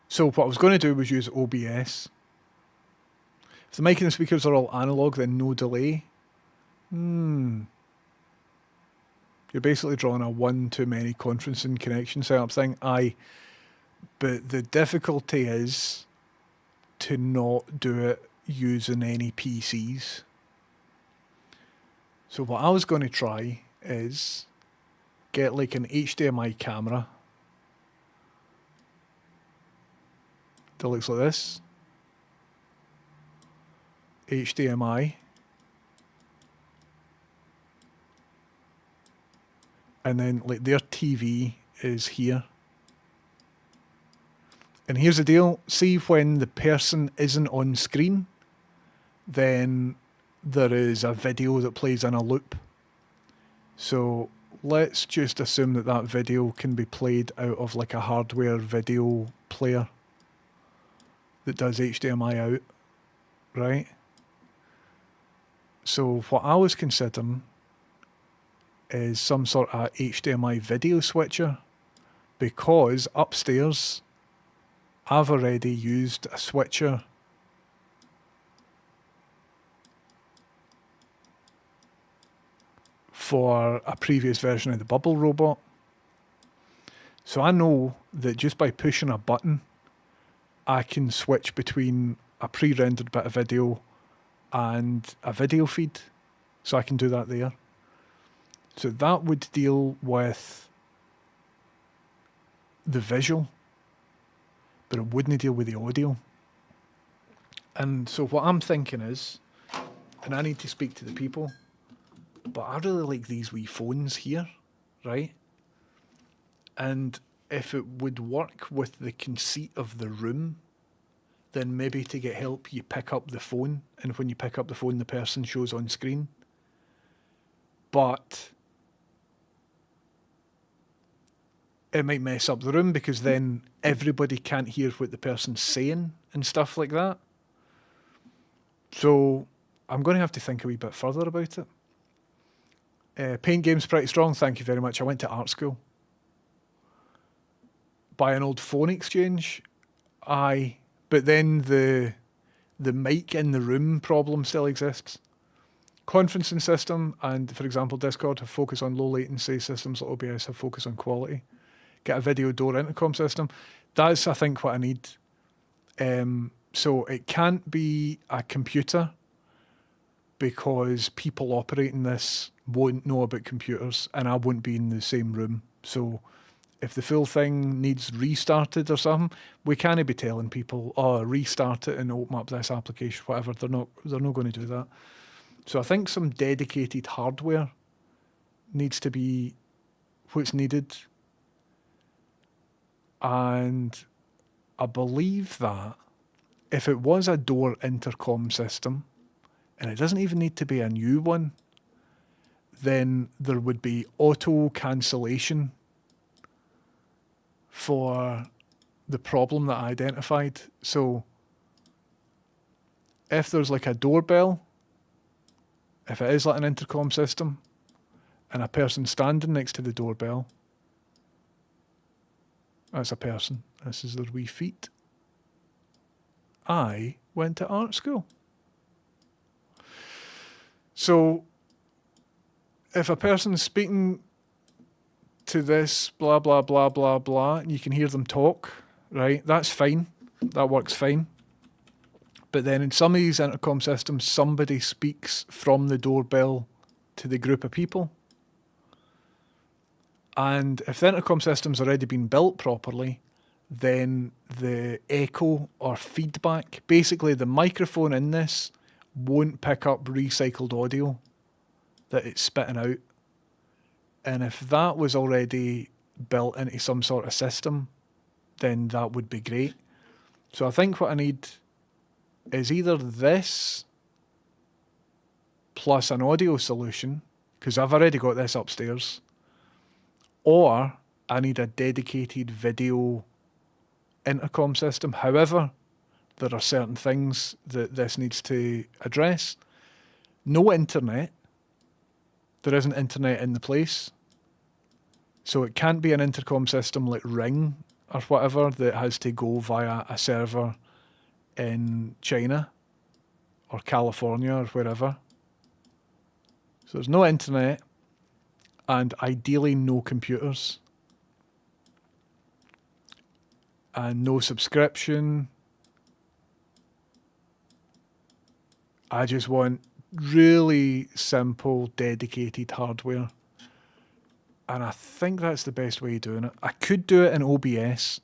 So what I was going to do was use OBS. If the mic and the speakers are all analog, then no delay. You're basically drawing a one-to-many conferencing connection setup thing. Aye. But the difficulty is to not do it using any PCs. So what I was going to try is get like an HDMI camera that looks like this. HDMI. And then like their TV is here. And here's the deal. See, when the person isn't on screen, then there is a video that plays in a loop. So let's just assume that that video can be played out of like a hardware video player that does HDMI out, right? So what I was considering is some sort of HDMI video switcher, because upstairs I've already used a switcher for a previous version of the Bubble Robot. So I know that just by pushing a button, I can switch between a pre-rendered bit of video and a video feed. So I can do that there. So that would deal with the visual, but it wouldn't deal with the audio. And so what I'm thinking is, and I need to speak to the people, but I really like these wee phones here, right? And if it would work with the conceit of the room, then maybe to get help, you pick up the phone, and when you pick up the phone, the person shows on screen. But it might mess up the room because then everybody can't hear what the person's saying and stuff like that. So I'm going to have to think a wee bit further about it. Paint Game's pretty strong, thank you very much. I went to art school. Buy an old phone exchange? Aye. But then the mic in the room problem still exists. Conferencing system and, for example, Discord have focused on low latency. Systems like OBS have focused on quality. Get a video door intercom system. That's, I think, what I need. So it can't be a computer because people operating this won't know about computers and I won't be in the same room. So if the full thing needs restarted or something, we can't be telling people, oh, restart it and open up this application, whatever. They're not going to do that. So I think some dedicated hardware needs to be what's needed. And I believe that if it was a door intercom system, and it doesn't even need to be a new one, then there would be auto cancellation for the problem that I identified. So if there's like a doorbell, if it is like an intercom system, and a person standing next to the doorbell, that's a person. This is their wee feet. I went to art school. So if a person's speaking to this blah, blah, blah, blah, blah, and you can hear them talk, right? That's fine. That works fine. But then in some of these intercom systems, somebody speaks from the doorbell to the group of people. And if the intercom system's already been built properly, then the echo or feedback, basically the microphone in this won't pick up recycled audio that it's spitting out. And if that was already built into some sort of system, then that would be great. So I think what I need is either this plus an audio solution, because I've already got this upstairs, or I need a dedicated video intercom system. However, there are certain things that this needs to address. No internet. There isn't internet in the place. So it can't be an intercom system like Ring or whatever that has to go via a server in China or California or wherever. So there's no internet and ideally no computers and no subscription. I just want really simple, dedicated hardware. And I think that's the best way of doing it. I could do it in OBS.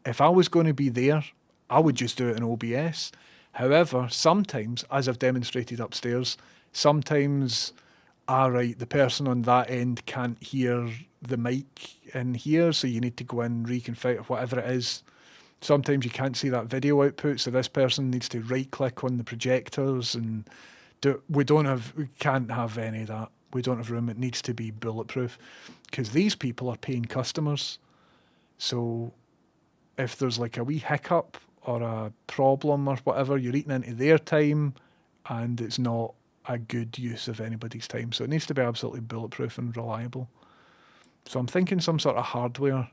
If I was going to be there, I would just do it in OBS. However, sometimes, as I've demonstrated upstairs, sometimes, the person on that end can't hear the mic in here, so you need to go in, reconfigure whatever it is. Sometimes you can't see that video output, so this person needs to right-click on the projectors and we can't have any of that. We don't have room. It needs to be bulletproof because these people are paying customers. So if there's like a wee hiccup or a problem or whatever, you're eating into their time and it's not a good use of anybody's time. So it needs to be absolutely bulletproof and reliable. So I'm thinking some sort of hardware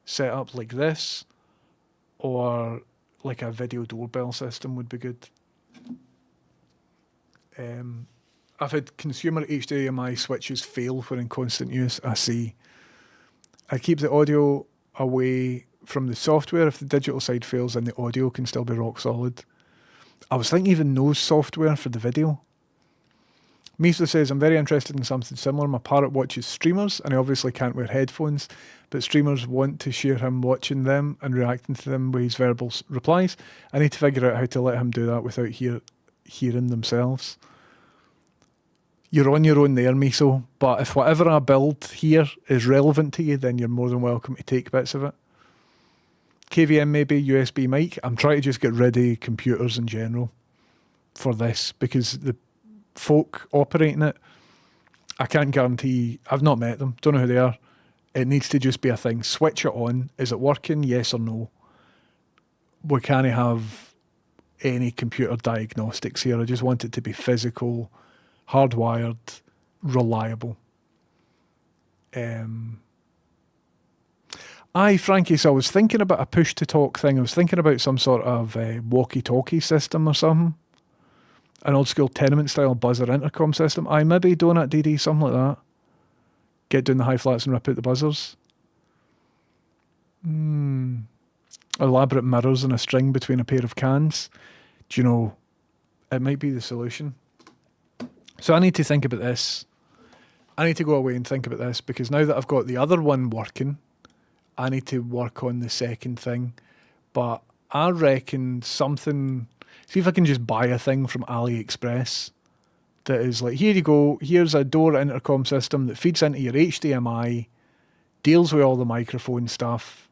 setup like this or like a video doorbell system would be good. I've had consumer HDMI switches fail when in constant use. I see. I keep the audio away from the software. If the digital side fails, then the audio can still be rock solid. I was thinking even no software for the video. Miso says, I'm very interested in something similar. My parrot watches streamers and he obviously can't wear headphones, but streamers want to share him watching them and reacting to them with his verbal replies. I need to figure out how to let him do that without hearing themselves. You're on your own there, Miso, but if whatever I build here is relevant to you, then you're more than welcome to take bits of it. KVM maybe, USB mic. I'm trying to just get rid of computers in general for this because the folk operating it, I can't guarantee. I've not met them, don't know who they are. It needs to just be a thing. Switch it on. Is it working? Yes or no? We can't have any computer diagnostics here. I just want it to be physical, hardwired, reliable. Aye, Frankie, so I was thinking about a push-to-talk thing. I was thinking about some sort of walkie-talkie system or something. An old-school tenement-style buzzer intercom system. Aye, maybe Donut DD, something like that. Get down the high flats and rip out the buzzers. Elaborate mirrors and a string between a pair of cans. Do you know, it might be the solution. So I need to think about this. I need to go away and think about this because now that I've got the other one working, I need to work on the second thing. But I reckon something... See if I can just buy a thing from AliExpress that is like, here you go, here's a door intercom system that feeds into your HDMI, deals with all the microphone stuff.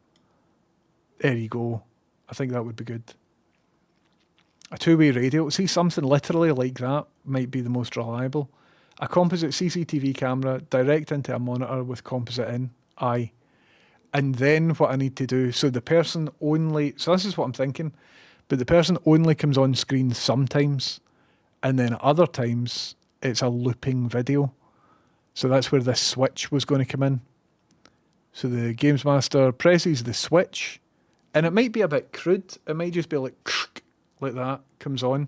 There you go. I think that would be good. A two-way radio. See, something literally like that might be the most reliable. A composite CCTV camera direct into a monitor with composite in. Aye. And then what I need to do, so the person only, so this is what I'm thinking, but the person only comes on screen sometimes, and then at other times it's a looping video. So that's where this switch was going to come in. So the Games Master presses the switch, and it might be a bit crude. It might just be like that, comes on.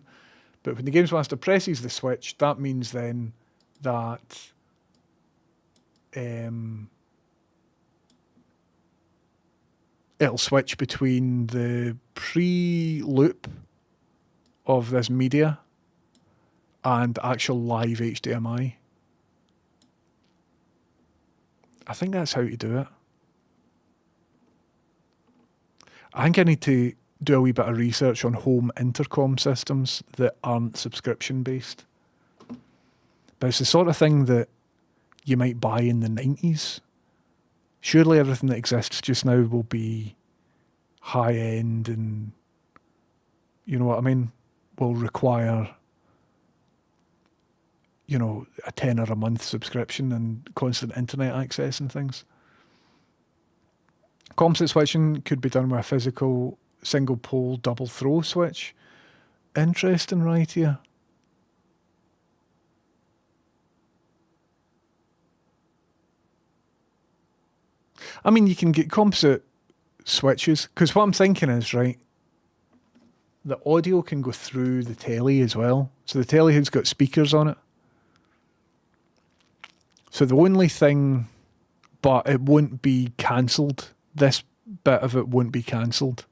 But when the Games Master presses the switch, that means then that it'll switch between the pre-loop of this media and actual live HDMI. I think that's how to do it. I think I need to do a wee bit of research on home intercom systems that aren't subscription based. But it's the sort of thing that you might buy in the 90s. Surely everything that exists just now will be high end and, you know what I mean, will require, you know, a £10 a month subscription and constant internet access and things. Composite switching could be done with a physical single pole double throw switch. Interesting, right here. I mean, you can get composite switches, because what I'm thinking is, right, the audio can go through the telly as well. So the telly has got speakers on it. So the only thing, but it won't be cancelled. This bit of it won't be cancelled.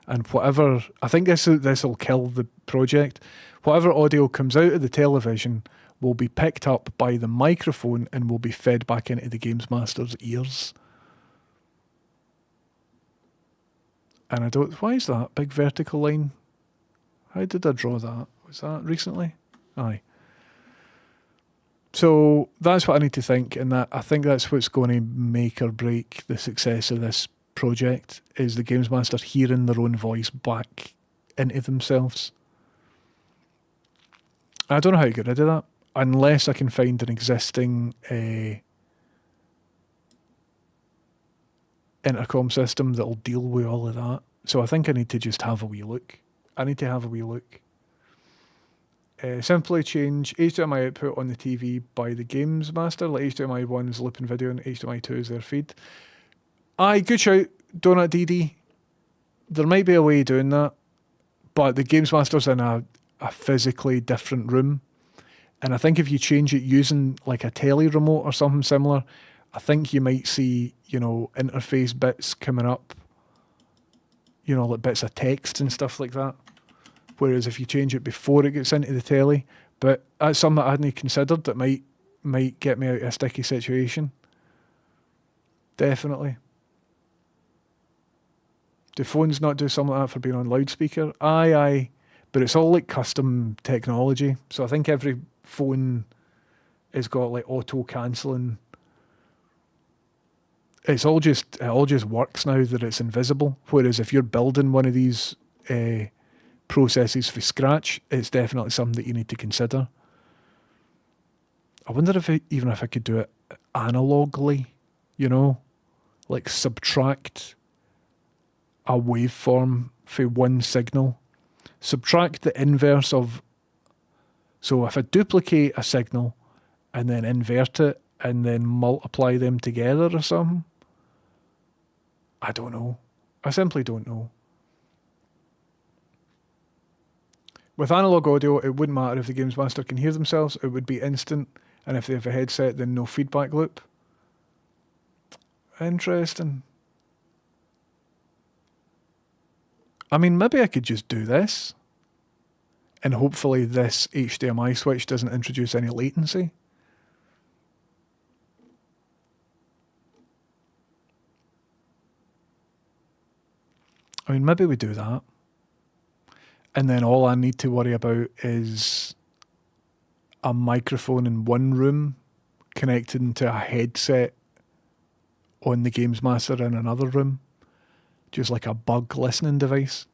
And whatever, I think this will kill the project. Whatever audio comes out of the television will be picked up by the microphone and will be fed back into the Games Master's ears. And I don't, why is that big vertical line? How did I draw that? Was that recently? Aye. So that's what I need to think, and that I think that's what's going to make or break the success of this project, is the Games Master hearing their own voice back into themselves. I don't know how to get rid of that, unless I can find an existing intercom system that'll deal with all of that. So I think I need to just have a wee look. Simply change HDMI output on the TV by the Games Master. Like HDMI 1 is looping video and HDMI 2 is their feed. Aye, good shout, Donut DD. There might be a way of doing that, but the Games Master's in a physically different room. And I think if you change it using like a telly remote or something similar, I think you might see, you know, interface bits coming up, you know, like bits of text and stuff like that. Whereas if you change it before it gets into the telly, But that's something that I hadn't considered that might get me out of a sticky situation. Definitely. Do phones not do something like that for being on loudspeaker? Aye. But it's all like custom technology. So I think every phone has got like auto cancelling. It all just works now that it's invisible. Whereas if you're building one of these processes from scratch, it's definitely something that you need to consider. I wonder even if I could do it analogically, like subtract a waveform from one signal. Subtract the inverse of... So if I duplicate a signal and then invert it and then multiply them together or something, I don't know. I simply don't know. With analog audio, it wouldn't matter if the Games Master can hear themselves. It would be instant. And if they have a headset, then no feedback loop. Interesting. I mean, maybe I could just do this. And hopefully this HDMI switch doesn't introduce any latency. I mean, maybe we do that. And then all I need to worry about is a microphone in one room connected to a headset on the Games Master in another room. Just like a bug listening device.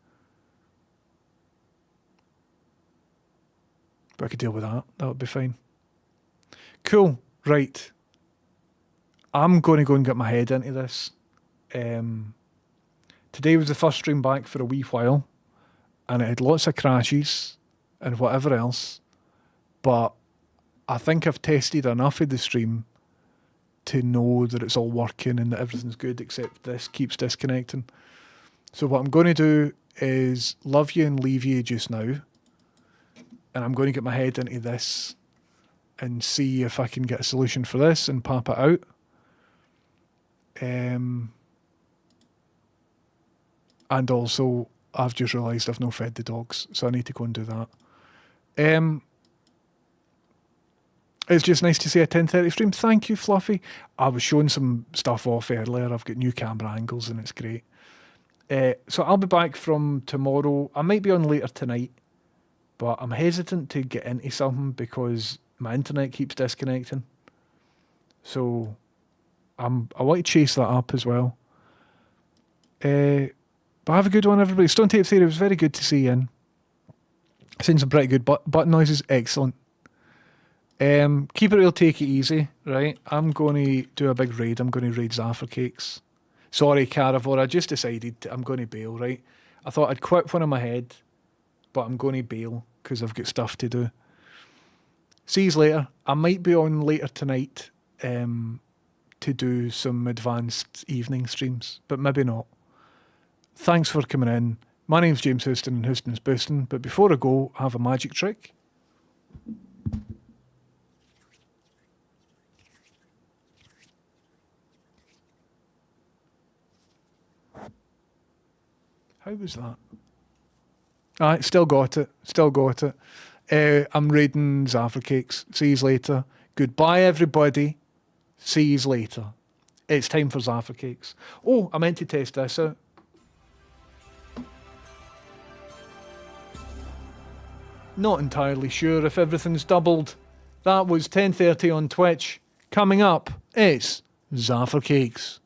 But I could deal with that. That would be fine. Cool. Right. I'm going to go and get my head into this. Today was the first stream back for a wee while. And it had lots of crashes and whatever else. But I think I've tested enough of the stream to know that it's all working and that everything's good except this keeps disconnecting. So what I'm going to do is love you and leave you just now. And I'm going to get my head into this and see if I can get a solution for this and pop it out. And also, I've just realised I've not fed the dogs, so I need to go and do that. It's just nice to see a 10:30 stream. Thank you, Fluffy. I was showing some stuff off earlier. I've got new camera angles and it's great. So I'll be back from tomorrow. I might be on later tonight, but I'm hesitant to get into something because my internet keeps disconnecting. So I want to chase that up as well. But have a good one, everybody. Stone Tape Theory, it was very good to see you in. Seen some pretty good button noises. Excellent. Keep it real, take it easy, right? I'm going to do a big raid. I'm going to raid Zafra Cakes. Sorry, Caravor, I just decided I'm going to bail, right? I thought I'd quit one in my head, but I'm going to bail because I've got stuff to do. See you later. I might be on later tonight to do some advanced evening streams, but maybe not. Thanks for coming in. My name's James Houston and Houston's Boostin', but before I go, I have a magic trick. How was that? Aye, still got it. I'm raiding Zafra Cakes. See you later. Goodbye, everybody. See you later. It's time for Zafra Cakes. Oh, I meant to test this out. Not entirely sure if everything's doubled. That was 10:30 on Twitch. Coming up, it's Zafra Cakes.